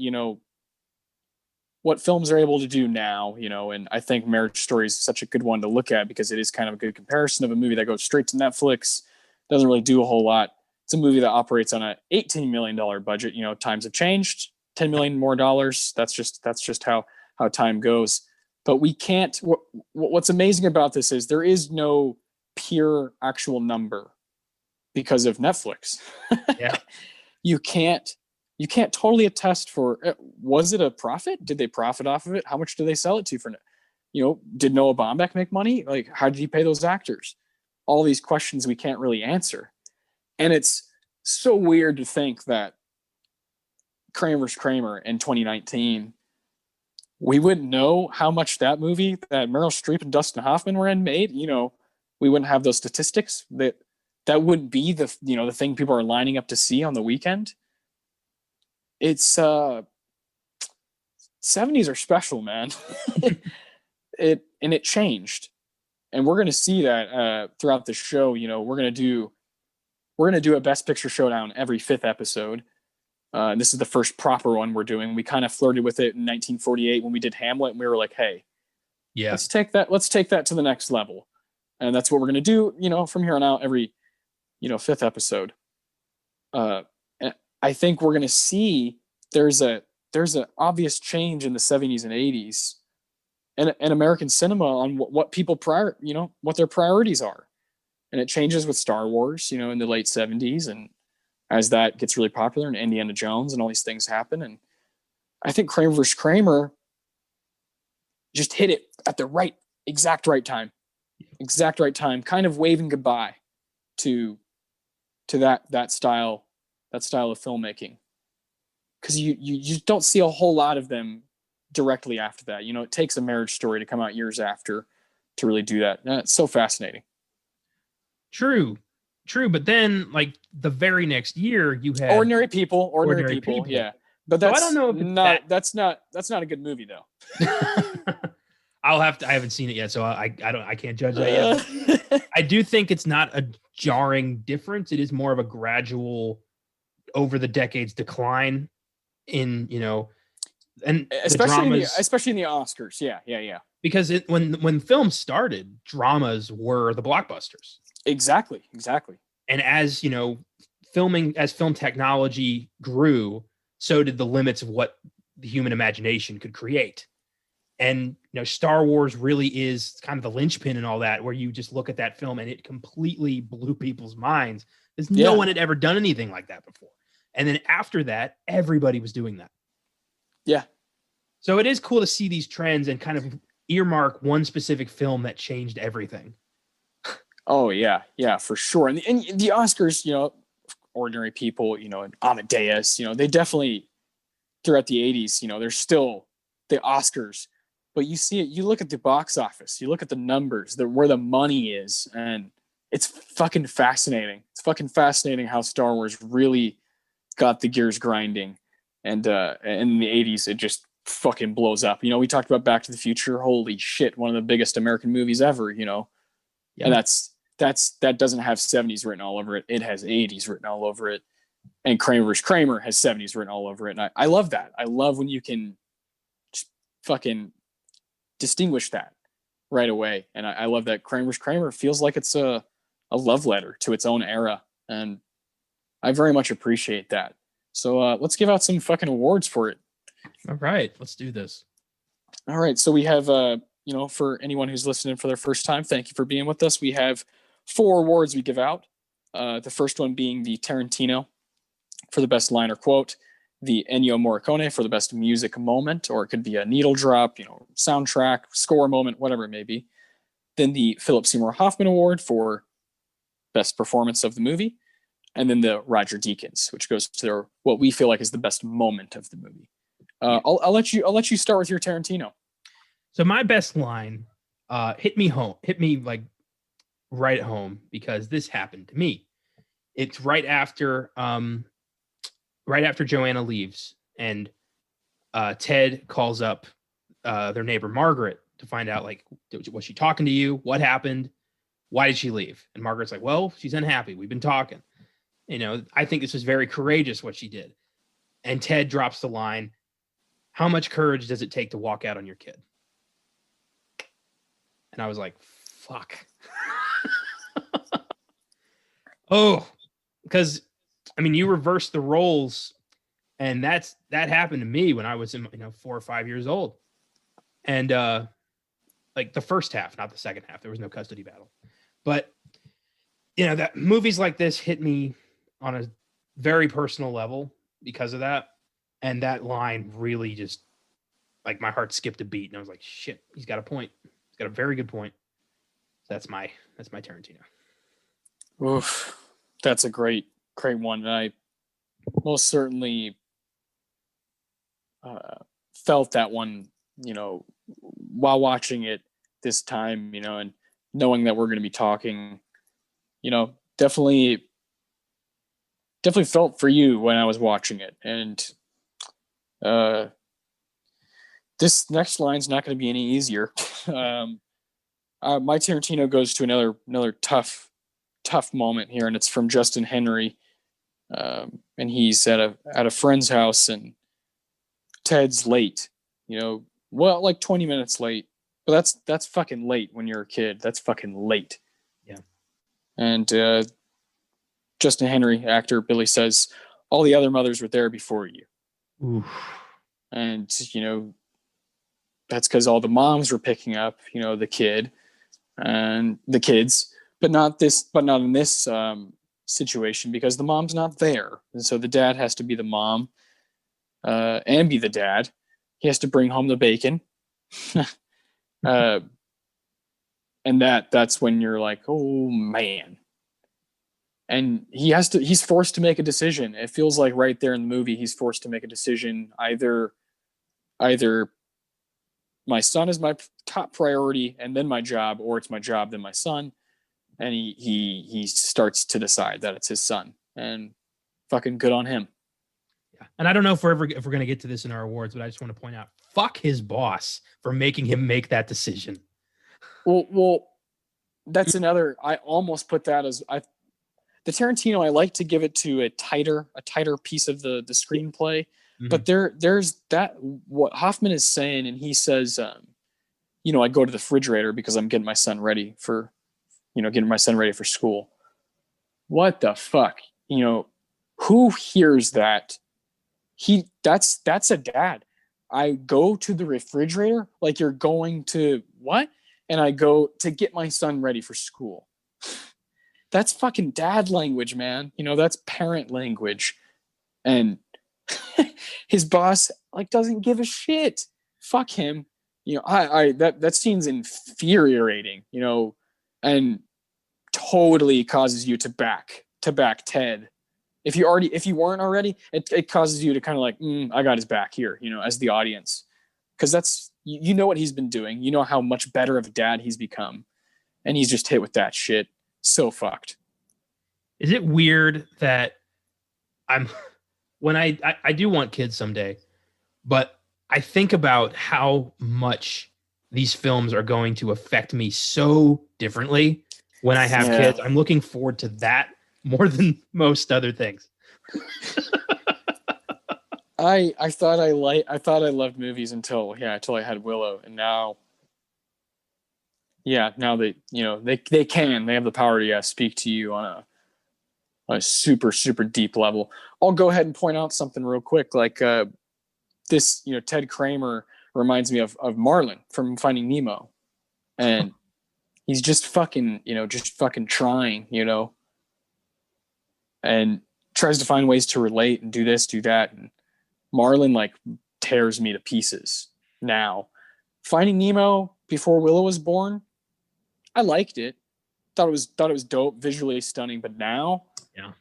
what films are able to do now, and I think Marriage Story is such a good one to look at because it is kind of a good comparison of a movie that goes straight to Netflix, doesn't really do a whole lot. It's a movie that operates on an $18 million budget. Times have changed, $10 million more dollars. That's just how time goes. But we can't, what's amazing about this is there is no pure actual number because of Netflix. Yeah. You can't totally attest for, was it a profit? Did they profit off of it? How much did they sell it to for, did Noah Baumbach make money? Like, how did he pay those actors? All these questions we can't really answer. And it's so weird to think that Kramer's Kramer in 2019, we wouldn't know how much that movie that Meryl Streep and Dustin Hoffman were in made. We wouldn't have those statistics. That wouldn't be the thing people are lining up to see on the weekend. It's 70s are special, man. it changed, and we're going to see that throughout the show. We're going to do a Best Picture Showdown every 5th episode. This is the first proper one we're doing. We kind of flirted with it in 1948 when we did Hamlet, and we were like, hey, yeah, let's take that to the next level. And that's what we're going to do, from here on out, every, 5th episode. And I think we're going to see there's an obvious change in the 70s and 80s and American cinema on what people what their priorities are. And it changes with Star Wars, in the late 70s. And as that gets really popular and Indiana Jones and all these things happen. And I think Kramer vs. Kramer just hit it at the exact right time, kind of waving goodbye to that style of filmmaking. Because you just don't see a whole lot of them directly after that. It takes a Marriage Story to come out years after to really do that. It's so fascinating. True. But then, like the very next year, you had Ordinary People. Yeah, but that's so I don't know if that's not a good movie though. I haven't seen it yet, so I can't judge that yet. I do think it's not a jarring difference. It is more of a gradual over the decades decline in, and especially in the Oscars. Yeah. Because when film started, dramas were the blockbusters. Exactly. And as, film technology grew, so did the limits of what the human imagination could create. And, Star Wars really is kind of the linchpin and all that, where you just look at that film and it completely blew people's minds. Because no one had ever done anything like that before. And then after that, everybody was doing that. Yeah. So it is cool to see these trends and kind of earmark one specific film that changed everything. Oh yeah, for sure. And the Oscars, Ordinary People, and Amadeus, they definitely throughout the 80s, they're still the Oscars. But you see it, you look at the box office, you look at the numbers, where the money is, and it's fucking fascinating. It's fucking fascinating how Star Wars really got the gears grinding. And in the 80s, it just fucking blows up. We talked about Back to the Future. Holy shit, one of the biggest American movies ever. Yeah. And that doesn't have 70s written all over it. It has 80s written all over it. And Kramer has 70s written all over it. And I love that. I love when you can just fucking distinguish that right away. And I love that Kramer feels like it's a love letter to its own era. And I very much appreciate that. So let's give out some fucking awards for it. All right, let's do this. All right. So we have, for anyone who's listening for their first time, thank you for being with us. We have 4 awards we give out. The first one being the Tarantino for the best line or quote, the Ennio Morricone for the best music moment, or it could be a needle drop, soundtrack, score moment, whatever it may be. Then the Philip Seymour Hoffman Award for best performance of the movie. And then the Roger Deakins, which goes to what we feel like is the best moment of the movie. I'll let you start with your Tarantino. So my best line hit me like right at home, because this happened to me. It's right after Joanna leaves, and Ted calls up their neighbor Margaret to find out, like, was she talking to you? What happened? Why did she leave? And Margaret's like, well, she's unhappy. We've been talking. I think this was very courageous what she did. And Ted drops the line, how much courage does it take to walk out on your kid? And I was like, fuck. Oh, because you reverse the roles, and that happened to me when I was 4 or 5 years old. And like the first half, not the second half, there was no custody battle. But that movies like this hit me on a very personal level because of that. And that line really just, like, my heart skipped a beat, and I was like, shit, he's got a point. He's got a very good point. That's my Tarantino. Oof, that's a great one. And I most certainly felt that one, while watching it this time, and knowing that we're going to be talking, definitely felt for you when I was watching it. And this next line's not going to be any easier. My Tarantino goes to another tough moment here, and it's from Justin Henry. And he's at a friend's house, and Ted's late, like 20 minutes late, but that's fucking late when you're a kid. That's fucking late. Yeah. And Justin Henry, actor Billy, says, all the other mothers were there before you. Oof. And, that's because all the moms were picking up, the kid and the kids, but not in this situation, because the mom's not there. And so the dad has to be the mom and be the dad. He has to bring home the bacon. And that's when you're like, oh man. And he's forced to make a decision. It feels like right there in the movie, he's forced to make a decision. Either my son is my top priority and then my job, or it's my job, then my son. And he starts to decide that it's his son, and fucking good on him. Yeah. And I don't know if we're going to get to this in our awards, but I just want to point out, fuck his boss for making him make that decision. Well, that's another, I almost put that as the Tarantino, I like to give it to a tighter piece of the screenplay. Mm-hmm. But there's that, what Hoffman is saying, and he says, I go to the refrigerator because I'm getting my son ready for school. What the fuck? Who hears that? That's a dad. I go to the refrigerator, like, you're going to what? And I go to get my son ready for school. That's fucking dad language, man. That's parent language. And his boss, like, doesn't give a shit. Fuck him. That scene's infuriating, and totally causes you to back Ted. If you weren't already, it causes you to kind of like, I got his back here, as the audience. Because that's, what he's been doing. How much better of a dad he's become. And he's just hit with that shit. So fucked. Is it weird that when I do want kids someday, but I think about how much these films are going to affect me so differently when I have Yeah. kids. I'm looking forward to that more than most other things. I thought I loved movies until I had Willow, and now now they have the power to speak to you on a super super deep level. I'll go ahead and point out something real quick, like this Ted Kramer reminds me of Marlin from Finding Nemo, and he's just fucking trying, and tries to find ways to relate and do this, do that, and Marlin like tears me to pieces. Now, Finding Nemo before Willow was born, I liked it. Thought it was dope, visually stunning. But now,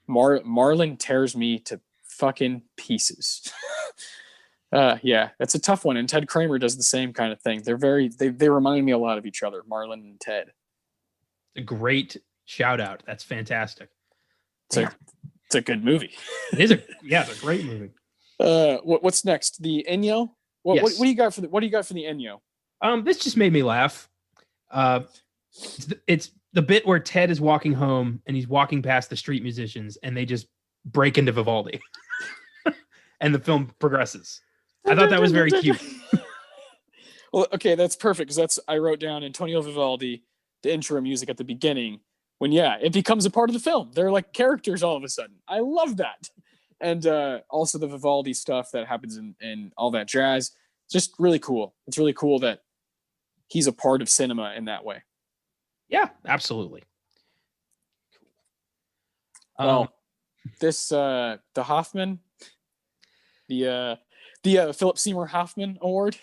Marlin tears me to fucking pieces. That's a tough one. And Ted Kramer does the same kind of thing. They remind me a lot of each other, Marlin and Ted. A great shout out. That's fantastic. It's a good movie. It's a great movie. What's next? The Ennio. What do you got for the Ennio? This just made me laugh. It's the bit where Ted is walking home and he's walking past the street musicians and they just break into Vivaldi, and the film progresses. I thought that was very cute. Well, okay, that's perfect because I wrote down Antonio Vivaldi, the intro music at the beginning. When it becomes a part of the film. They're like characters all of a sudden. I love that. And also the Vivaldi stuff that happens in all that jazz. It's just really cool. It's really cool that he's a part of cinema in that way. Yeah, absolutely. Well, this the Hoffman, the Philip Seymour Hoffman Award.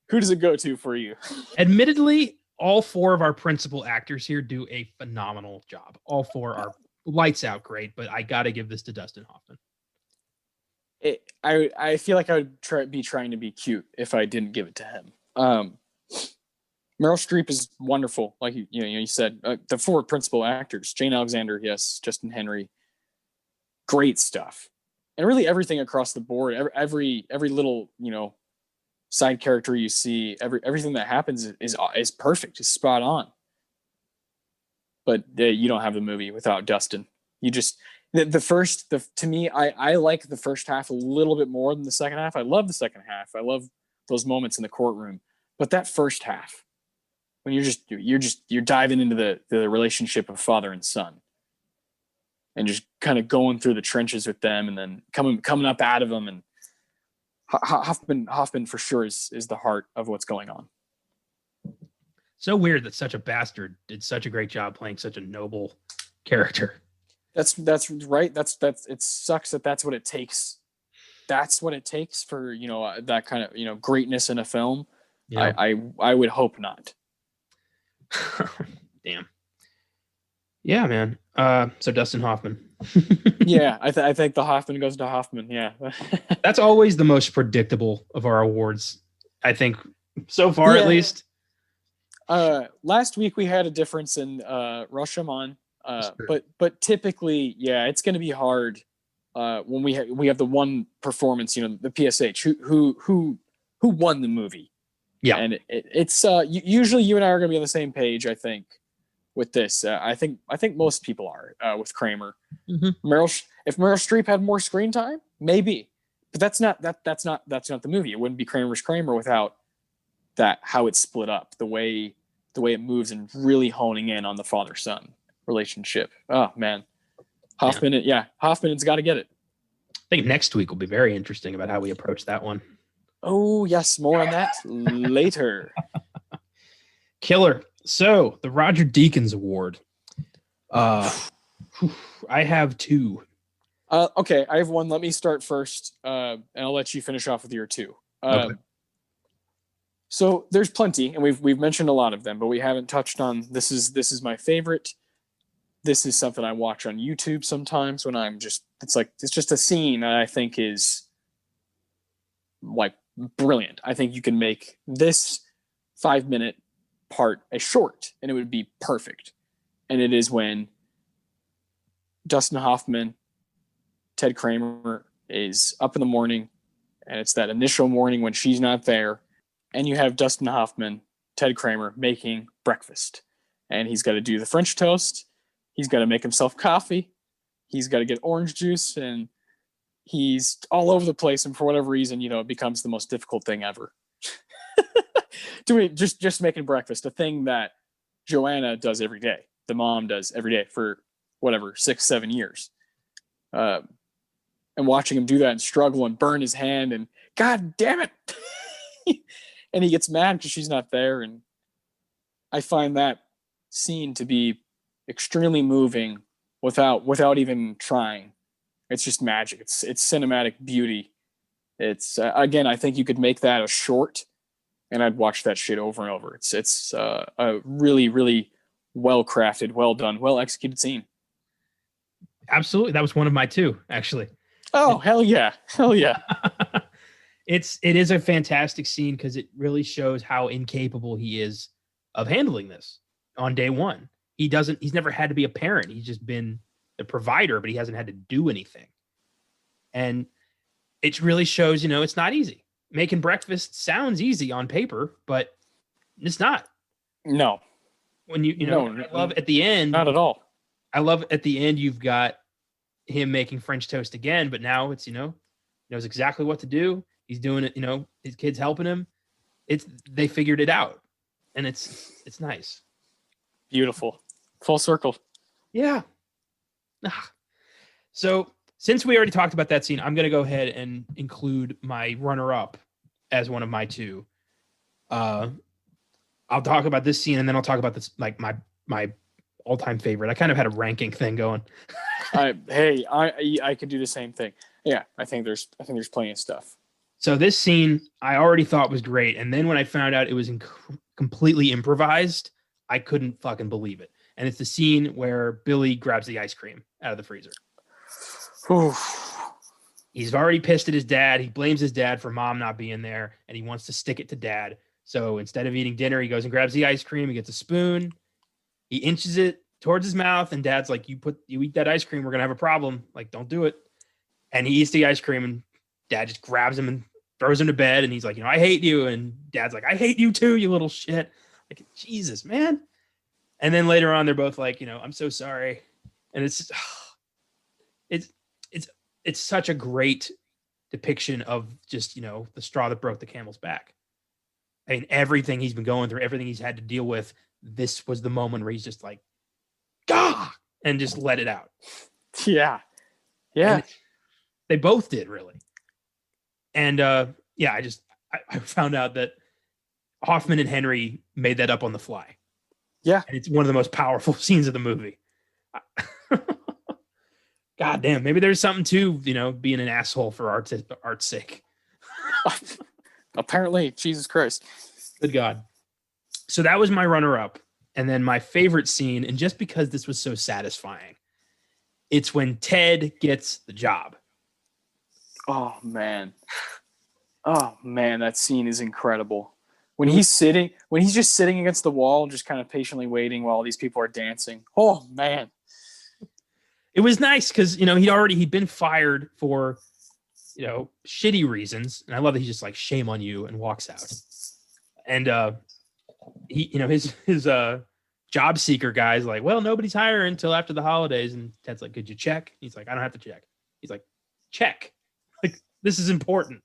Who does it go to for you? Admittedly, all four of our principal actors here do a phenomenal job. All four are lights out great, but I got to give this to Dustin Hoffman. I feel like I would be trying to be cute if I didn't give it to him. Meryl Streep is wonderful, like you said. The four principal actors: Jane Alexander, yes, Justin Henry, great stuff, and really everything across the board. Every little side character you see, everything that happens is perfect, is spot on. But you don't have the movie without Dustin. You just to me, I like the first half a little bit more than the second half. I love the second half. I love those moments in the courtroom, but that first half, when you're diving into the relationship of father and son, and just kind of going through the trenches with them, and then coming up out of them, and Hoffman for sure is the heart of what's going on. So weird that such a bastard did such a great job playing such a noble character. That's right. It sucks that's what it takes. That's what it takes for that kind of greatness in a film. Yeah. I would hope not. Damn. Yeah, man. So Dustin Hoffman. Yeah, I think the Hoffman goes to Hoffman. Yeah. That's always the most predictable of our awards, I think, so far at least. Last week we had a difference in Rashomon, but typically, it's going to be hard when we have the one performance, the PSH who won the movie. Yeah, and it's usually you and I are going to be on the same page, I think, with this. I think most people are with Kramer. Mm-hmm. If Meryl Streep had more screen time, maybe, but that's not the movie. It wouldn't be Kramer's Kramer without that, how it's split up, the way it moves, and really honing in on the father-son relationship. Oh man, Hoffman, Hoffman's got to get it. I think next week will be very interesting about how we approach that one. Oh yes, more on that later. Killer. So the Roger Deakins Award. I have two. Okay, I have one. Let me start first, and I'll let you finish off with your two. Okay. So there's plenty, and we've mentioned a lot of them, but we haven't touched on. This is my favorite. This is something I watch on YouTube sometimes when it's just a scene that I think is like brilliant. I think you can make this 5-minute part a short, and it would be perfect. And it is when Dustin Hoffman, Ted Kramer is up in the morning, And it's that initial morning when she's not there. And you have Dustin Hoffman, Ted Kramer, making breakfast. And he's got to do the French toast. He's got to make himself coffee. He's got to get orange juice. And he's all over the place. And for whatever reason, it becomes the most difficult thing ever. Doing just making breakfast, a thing that Joanna does every day. The mom does every day for 6-7 years. And watching him do that and struggle and burn his hand and God damn it. And he gets mad because she's not there. And I find that scene to be extremely moving without even trying. It's just magic. It's cinematic beauty. It's again, I think you could make that a short and I'd watch that shit over and over. It's a really, really well crafted, well done, well executed scene. Absolutely. That was one of my two, actually. Oh, hell yeah. Hell yeah. It is a fantastic scene because it really shows how incapable he is of handling this on day one. He's never had to be a parent. He's just been the provider, but he hasn't had to do anything. And it really shows, it's not easy. Making breakfast sounds easy on paper, but it's not. No. When I love at the end. Not at all. I love at the end, you've got him making French toast again, but now it's, knows exactly what to do. He's doing it, his kid's helping him. They figured it out and it's nice. Beautiful. Full circle. Yeah. So since we already talked about that scene, I'm going to go ahead and include my runner-up as one of my two. I'll talk about this scene and then I'll talk about this, like my all-time favorite. I kind of had a ranking thing going. I could do the same thing. Yeah, I think there's plenty of stuff. So this scene I already thought was great, and then when I found out it was completely improvised, I couldn't fucking believe it. And it's the scene where Billy grabs the ice cream out of the freezer. He's already pissed at his dad. He blames his dad for mom not being there, and he wants to stick it to dad. So instead of eating dinner, he goes and grabs the ice cream. He gets a spoon. He inches it towards his mouth, and dad's like, you eat that ice cream, we're gonna have a problem. Like, don't do it. And he eats the ice cream, and dad just grabs him and throws him to bed. And he's like, I hate you. And dad's like, I hate you too, you little shit. Like, Jesus, man. And then later on, they're both like, I'm so sorry. And it's such a great depiction of just, the straw that broke the camel's back. I mean, everything he's been going through, everything he's had to deal with, this was the moment where he's just like, Gah! And just let it out. Yeah. Yeah. And they both did, really. And I found out that Hoffman and Henry made that up on the fly. Yeah. And it's one of the most powerful scenes of the movie. God damn, maybe there's something to, being an asshole for art's sake. Apparently, Jesus Christ. Good God. So that was my runner-up. And then my favorite scene, and just because this was so satisfying, it's when Ted gets the job. Oh, man. That scene is incredible. When he's just sitting against the wall, just kind of patiently waiting while these people are dancing. Oh, man. It was nice because, he'd been fired for, shitty reasons. And I love that he's just like, shame on you, and walks out. And he, his job seeker guy's like, well, nobody's hiring until after the holidays. And Ted's like, could you check? He's like, I don't have to check. He's like, check. Like, this is important.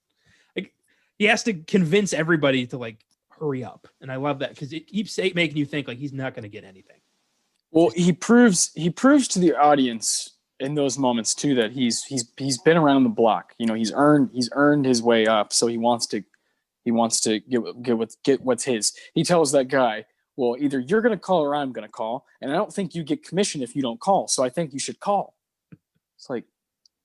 Like, he has to convince everybody to like hurry up. And I love that because it keeps making you think like he's not going to get anything. Well, he proves to the audience in those moments too that he's been around the block. He's earned his way up, so he wants to get what's his. He tells that guy, well, either you're going to call or I'm going to call, and I don't think you get commission if you don't call, so I think you should call. It's like,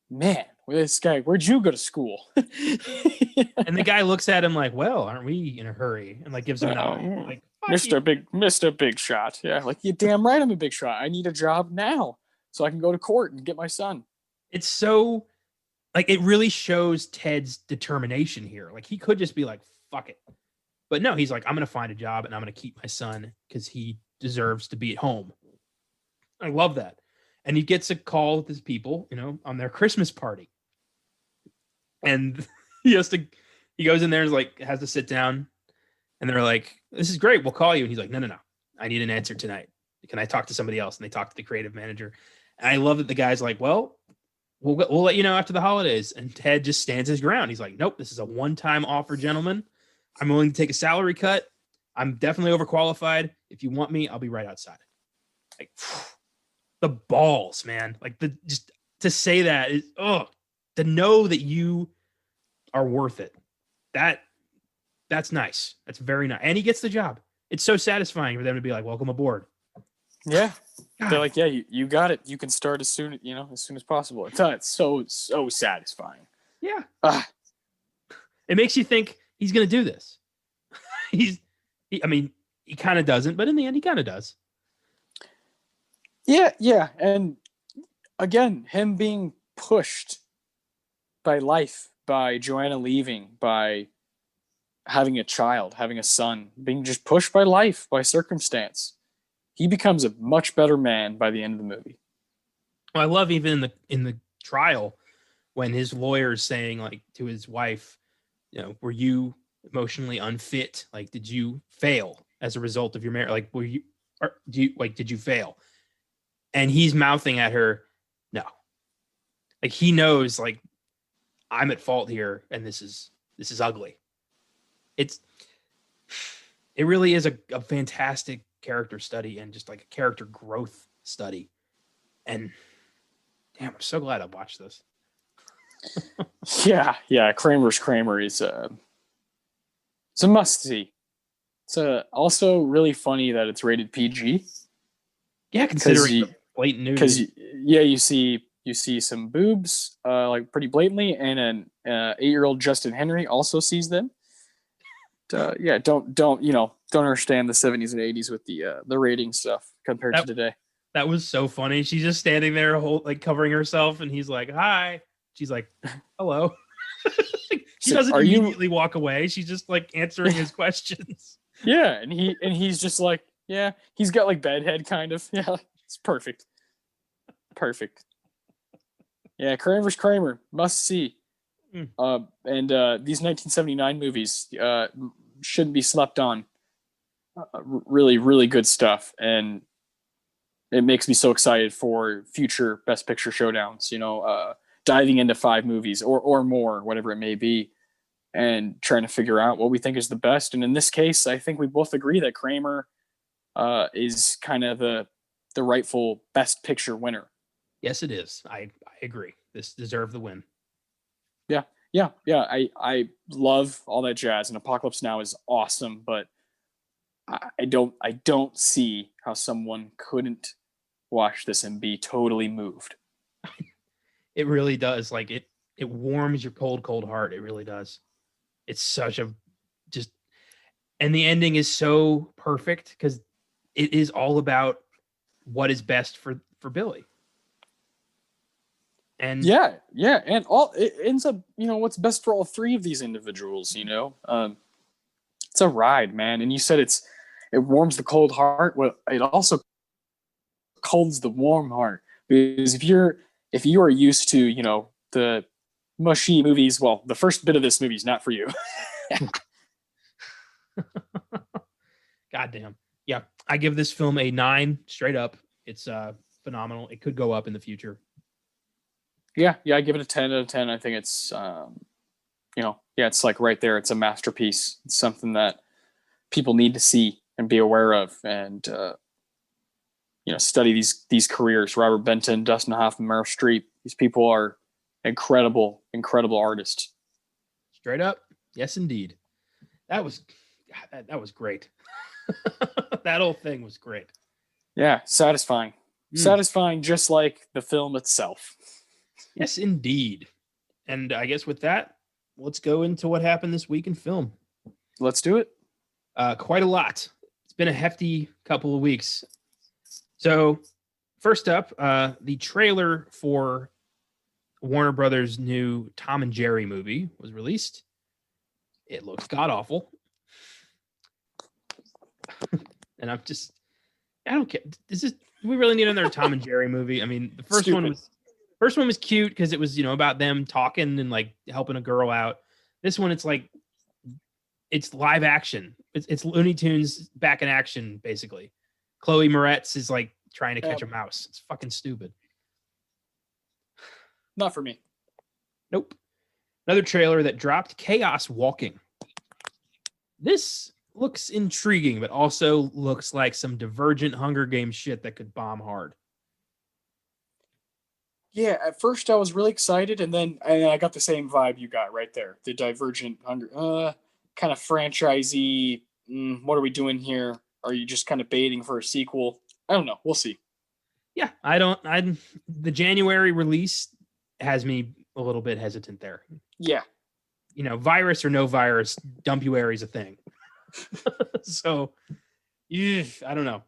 man, this guy, where'd you go to school? And the guy looks at him like, well, aren't we in a hurry? And like gives him an like, Mr. Big Shot. Yeah, like, you damn right I'm a big shot. I need a job now so I can go to court and get my son. It's so, like, it really shows Ted's determination here. Like, he could just be like, fuck it. But no, he's like, I'm going to find a job and I'm going to keep my son because he deserves to be at home. I love that. And he gets a call with his people, on their Christmas party. And he goes in there and is like, has to sit down, and they're like, this is great, we'll call you. And he's like, no, I need an answer tonight. Can I talk to somebody else? And they talk to the creative manager. And I love that the guy's like, well, we'll let you know after the holidays. And Ted just stands his ground. He's like, nope, this is a one-time offer, gentlemen. I'm willing to take a salary cut. I'm definitely overqualified. If you want me, I'll be right outside. Like, the balls, man. Like, just to say that is, to know that you are worth it. That's nice. That's very nice. And he gets the job. It's so satisfying for them to be like, welcome aboard. Yeah. God. They're like, yeah, you got it. You can start as soon as possible. It's so satisfying. Yeah. It makes you think he's going to do this. He kind of doesn't, but in the end, he kind of does. Yeah. And again, him being pushed by life, by Joanna leaving, by having a child, having a son, being just pushed by life, by circumstance. He becomes a much better man by the end of the movie. Well, I love even in the trial when his lawyer is saying, like, to his wife, were you emotionally unfit? Like, did you fail as a result of your marriage? Like, did you fail? And he's mouthing at her, no. Like, he knows, like, I'm at fault here, and this is ugly. It really is a fantastic character study and just like a character growth study. And damn, I'm so glad I watched this. Yeah. Kramer's Kramer is it's a must see. It's also really funny that it's rated PG. Yeah, considering the blatant nudity. Because you see some boobs, like pretty blatantly, and an 8-year-old Justin Henry also sees them. Don't understand the 70s and 80s with the rating stuff compared to today. That was so funny. She's just standing there, covering herself, and he's like, "Hi." She's like, "Hello." She doesn't immediately walk away. She's just like answering his questions. Yeah, and he's just like, yeah, he's got like bedhead kind of. Yeah, it's perfect. Yeah, Kramer's Kramer, must see. And these 1979 movies shouldn't be slept on. Really, really good stuff, and it makes me so excited for future Best Picture showdowns. Diving into 5 movies or more, whatever it may be, and trying to figure out what we think is the best. And in this case, I think we both agree that Kramer is kind of the rightful Best Picture winner. Yes, it is. I agree. This deserved the win. Yeah. I love all that jazz, and Apocalypse Now is awesome, but I don't see how someone couldn't watch this and be totally moved. It really does. Like, it warms your cold heart. It really does. It's such a and the ending is so perfect because it is all about what is best for Billy. And yeah, and it ends up, what's best for all 3 of these individuals. It's a ride, man. And you said it warms the cold heart. Well, it also colds the warm heart, because if you are used to the mushy movies, well, the first bit of this movie is not for you. Goddamn. Yeah, I give this film a 9 straight up. It's phenomenal. It could go up in the future. Yeah, I give it a 10 out of 10. I think it's, it's like right there. It's a masterpiece. It's something that people need to see and be aware of, and study these careers. Robert Benton, Dustin Hoffman, Meryl Streep. These people are incredible artists. Straight up, yes, indeed. That was great. That whole thing was great. Yeah, satisfying. Satisfying, just like the film itself. Yes, indeed. And I guess with that, let's go into what happened this week in film. Let's do it. Quite a lot. It's been a hefty couple of weeks. So, first up, the trailer for Warner Brothers' new Tom and Jerry movie was released. It looks god-awful. And I don't care. Do we really need another Tom and Jerry movie? I mean, the first one was cute because it was, about them talking and like helping a girl out. This one, it's like it's live action. It's Looney Tunes back in action, basically. Chloe Moretz is like trying to catch a mouse. It's fucking stupid. Not for me. Nope. Another trailer that dropped, Chaos Walking. This looks intriguing, but also looks like some Divergent Hunger Games shit that could bomb hard. Yeah, at first I was really excited, and then I got the same vibe you got right there. The Divergent Hunger, kind of franchisey. What are we doing here? Are you just kind of baiting for a sequel? I don't know. We'll see. Yeah, the January release has me a little bit hesitant there. Yeah. You know, virus or no virus, Dumpuary is a thing. So, I don't know.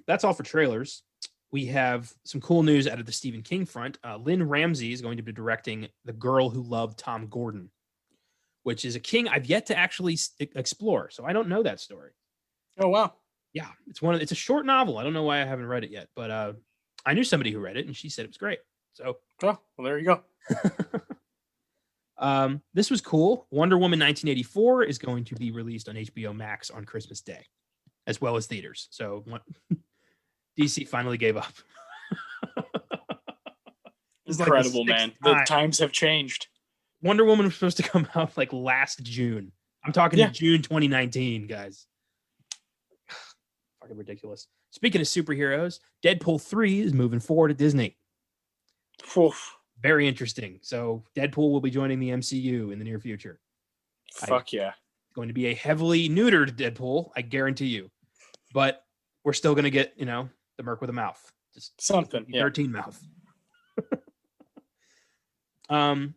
That's all for trailers. We have some cool news out of the Stephen King front. Lynn Ramsey is going to be directing The Girl Who Loved Tom Gordon, which is a King I've yet to actually explore. So I don't know that story. Oh, wow. Yeah, it's a short novel. I don't know why I haven't read it yet, but I knew somebody who read it and she said it was great. So, well, there you go. This was cool. Wonder Woman 1984 is going to be released on HBO Max on Christmas Day, as well as theaters. So DC finally gave up. Incredible, like man. The times have changed. Wonder Woman was supposed to come out like last June. I'm talking June 2019, guys. Fucking ridiculous. Speaking of superheroes, Deadpool 3 is moving forward at Disney. Oof. Very interesting. So Deadpool will be joining the MCU in the near future. Fuck yeah. Going to be a heavily neutered Deadpool, I guarantee you. But we're still going to get, the merc with a mouth. Just something. 13 mouth.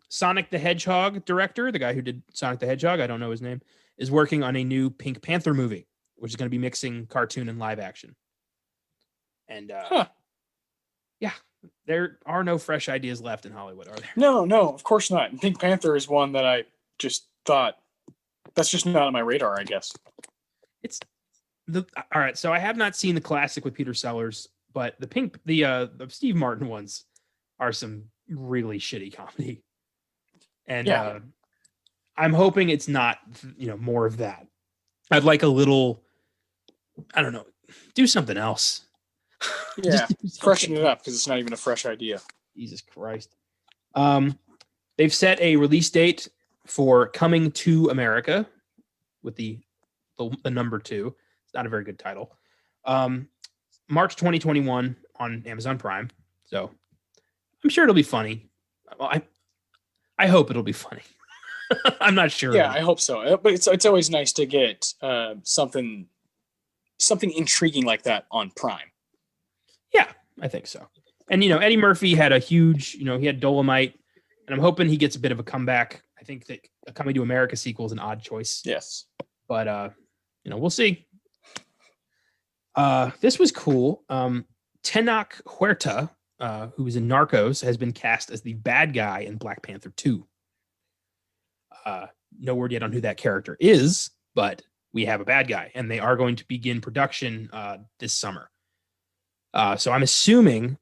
Sonic the Hedgehog director, the guy who did Sonic the Hedgehog, I don't know his name, is working on a new Pink Panther movie, which is going to be mixing cartoon and live action. And yeah, there are no fresh ideas left in Hollywood, are there? No, of course not. And Pink Panther is one that I just thought that's just not on my radar, I guess. All right. So I have not seen the classic with Peter Sellers, but the Steve Martin ones are some really shitty comedy. And I'm hoping it's not, more of that. I'd like a little, I don't know, do something else. Yeah, freshen it up because it's not even a fresh idea. Jesus Christ. They've set a release date for Coming to America with the number 2. It's not a very good title. March 2021 on Amazon Prime. So I'm sure it'll be funny. Well, I hope it'll be funny. I'm not sure. Yeah, I hope so. But it's always nice to get something intriguing like that on Prime. Yeah, I think so. And Eddie Murphy had a huge, he had Dolomite, and I'm hoping he gets a bit of a comeback. I think that a Coming to America sequel is an odd choice. Yes. But we'll see. This was cool. Tenoch Huerta, who was in Narcos, has been cast as the bad guy in Black Panther 2. No word yet on who that character is, but we have a bad guy, and they are going to begin production this summer. So I'm assuming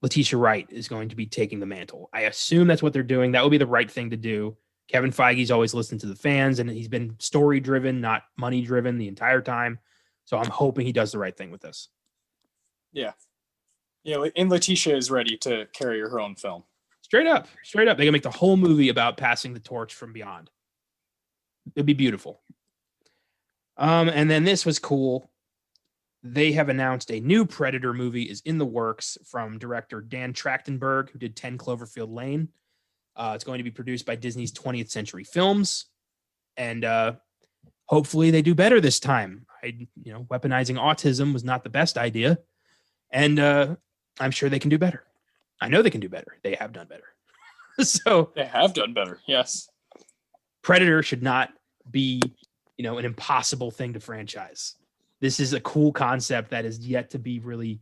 Letitia Wright is going to be taking the mantle. I assume that's what they're doing. That would be the right thing to do. Kevin Feige's always listened to the fans, and he's been story-driven, not money-driven the entire time. So I'm hoping he does the right thing with this. Yeah. Yeah, and Letitia is ready to carry her own film. Straight up. They're going to make the whole movie about passing the torch from beyond. It'd be beautiful. And then this was cool. They have announced a new Predator movie is in the works from director Dan Trachtenberg, who did 10 Cloverfield Lane. It's going to be produced by Disney's 20th Century Films. And hopefully they do better this time. Weaponizing autism was not the best idea. And I'm sure they can do better. I know they can do better. They have done better. So they have done better. Yes. Predator should not be, an impossible thing to franchise. This is a cool concept that is yet to be really,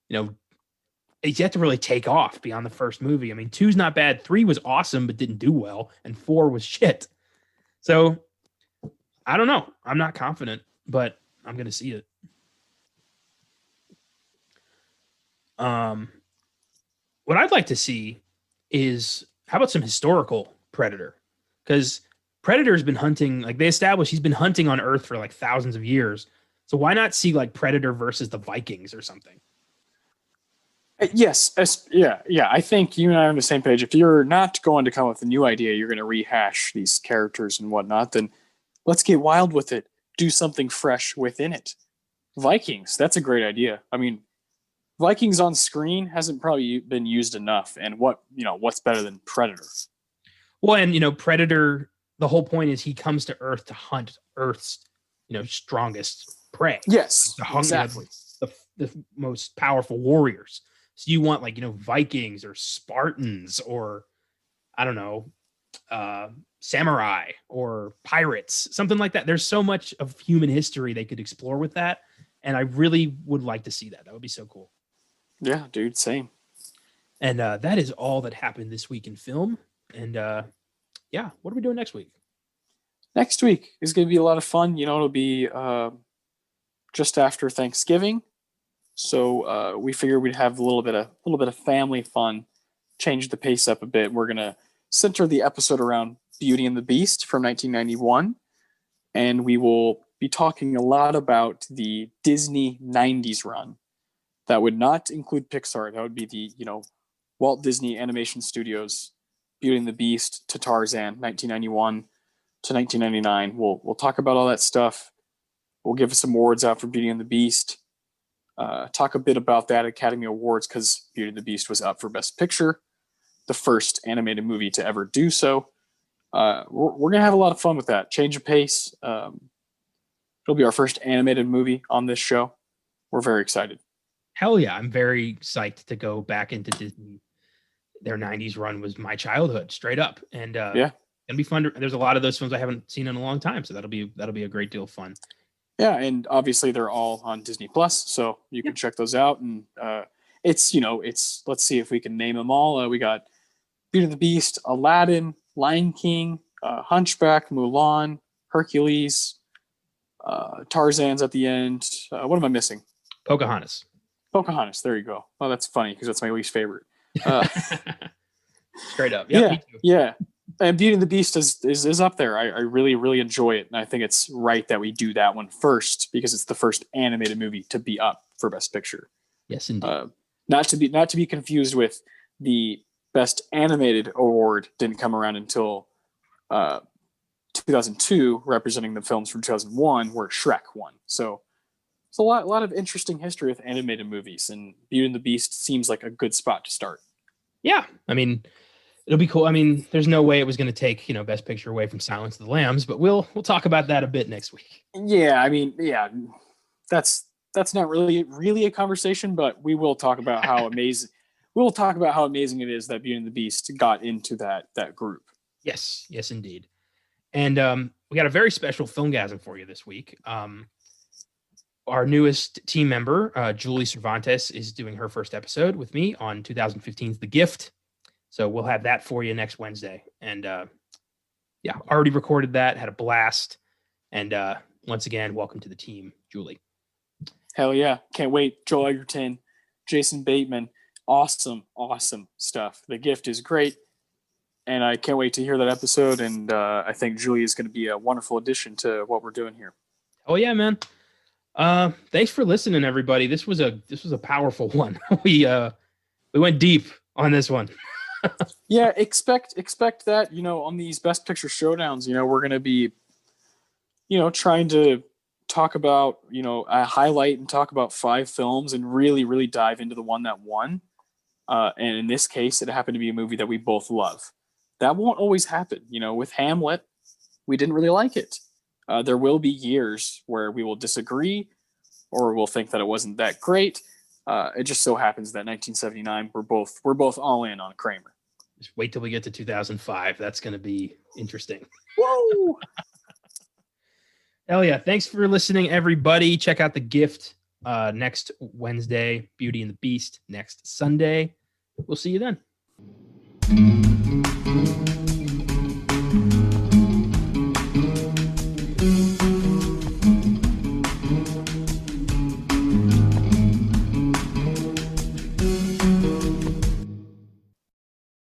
it's yet to really take off beyond the first movie. I mean, 2's not bad. 3 was awesome, but didn't do well. And 4 was shit. So I don't know. I'm not confident, but I'm going to see it. What I'd like to see is, how about some historical Predator, because Predator's been hunting, like they established he's been hunting on Earth for like thousands of years. So why not see like Predator versus the Vikings or something? Yes. Yeah. I think you and I are on the same page. If you're not going to come up with a new idea, you're going to rehash these characters and whatnot, then let's get wild with it. Do something fresh within it. Vikings, that's a great idea. I mean, Vikings on screen hasn't probably been used enough. And what's better than Predator? Well, and Predator, the whole point is he comes to Earth to hunt Earth's, strongest prey. Yes, The exactly. The most powerful warriors. So you want Vikings or Spartans or I don't know, samurai or pirates, something like that. There's so much of human history they could explore with that. And I really would like to see that. That would be so cool. Yeah, dude, same. And that is all that happened this week in film. And what are we doing next week? Next week is going to be a lot of fun. It'll be just after Thanksgiving. So we figured we'd have a little bit of family fun, change the pace up a bit. We're going to center the episode around Beauty and the Beast from 1991. And we will be talking a lot about the Disney 90s run. That would not include Pixar. That would be the, Walt Disney Animation Studios, Beauty and the Beast to Tarzan, 1991 to 1999. We'll talk about all that stuff. We'll give some awards out for Beauty and the Beast. Talk a bit about that Academy Awards because Beauty and the Beast was up for Best Picture, the first animated movie to ever do so. We're going to have a lot of fun with that. Change of pace. It'll be our first animated movie on this show. We're very excited. Hell yeah. I'm very psyched to go back into Disney. Their 90s run was my childhood, straight up. And it'll be fun. There's a lot of those films I haven't seen in a long time. So that'll be a great deal of fun. Yeah, and obviously they're all on Disney Plus, so you can check those out. And it's let's see if we can name them all. We got Beauty and the Beast, Aladdin, Lion King, Hunchback, Mulan, Hercules, Tarzan's at the end. What am I missing? Pocahontas. There you go. Oh, that's funny because that's my least favorite. Straight up. Yep, yeah. And Beauty and the Beast is up there. I really, really enjoy it. And I think it's right that we do that one first because it's the first animated movie to be up for Best Picture. Yes, indeed. Not to be confused with the Best Animated Award didn't come around until 2002, representing the films from 2001, where Shrek won. So it's a lot of interesting history with animated movies, and Beauty and the Beast seems like a good spot to start. Yeah, I mean, it'll be cool. I mean, there's no way it was going to take Best Picture away from Silence of the Lambs, but we'll talk about that a bit next week. Yeah, I mean, that's not really a conversation, but we will talk about how amazing it is that Beauty and the Beast got into that group. Yes, indeed. And we got a very special Filmgazm for you this week. Our newest team member, Julie Cervantes, is doing her first episode with me on 2015's The Gift. So we'll have that for you next Wednesday. And already recorded that, had a blast. And once again, welcome to the team, Julie. Hell yeah. Can't wait. Joel Egerton, Jason Bateman. Awesome stuff. The Gift is great. And I can't wait to hear that episode. And I think Julie is going to be a wonderful addition to what we're doing here. Oh yeah, man. Thanks for listening, everybody. This was a powerful one. We went deep on this one. Yeah, expect that, on these Best Picture Showdowns, we're going to be, trying to talk about, highlight and talk about 5 films and really, really dive into the one that won. And in this case, it happened to be a movie that we both love. That won't always happen. With Hamlet, we didn't really like it. There will be years where we will disagree or we'll think that it wasn't that great. It just so happens that 1979, we're both all in on Kramer. Just wait till we get to 2005. That's going to be interesting. Whoa! Hell yeah. Thanks for listening, everybody. Check out The Gift next Wednesday. Beauty and the Beast next Sunday. We'll see you then.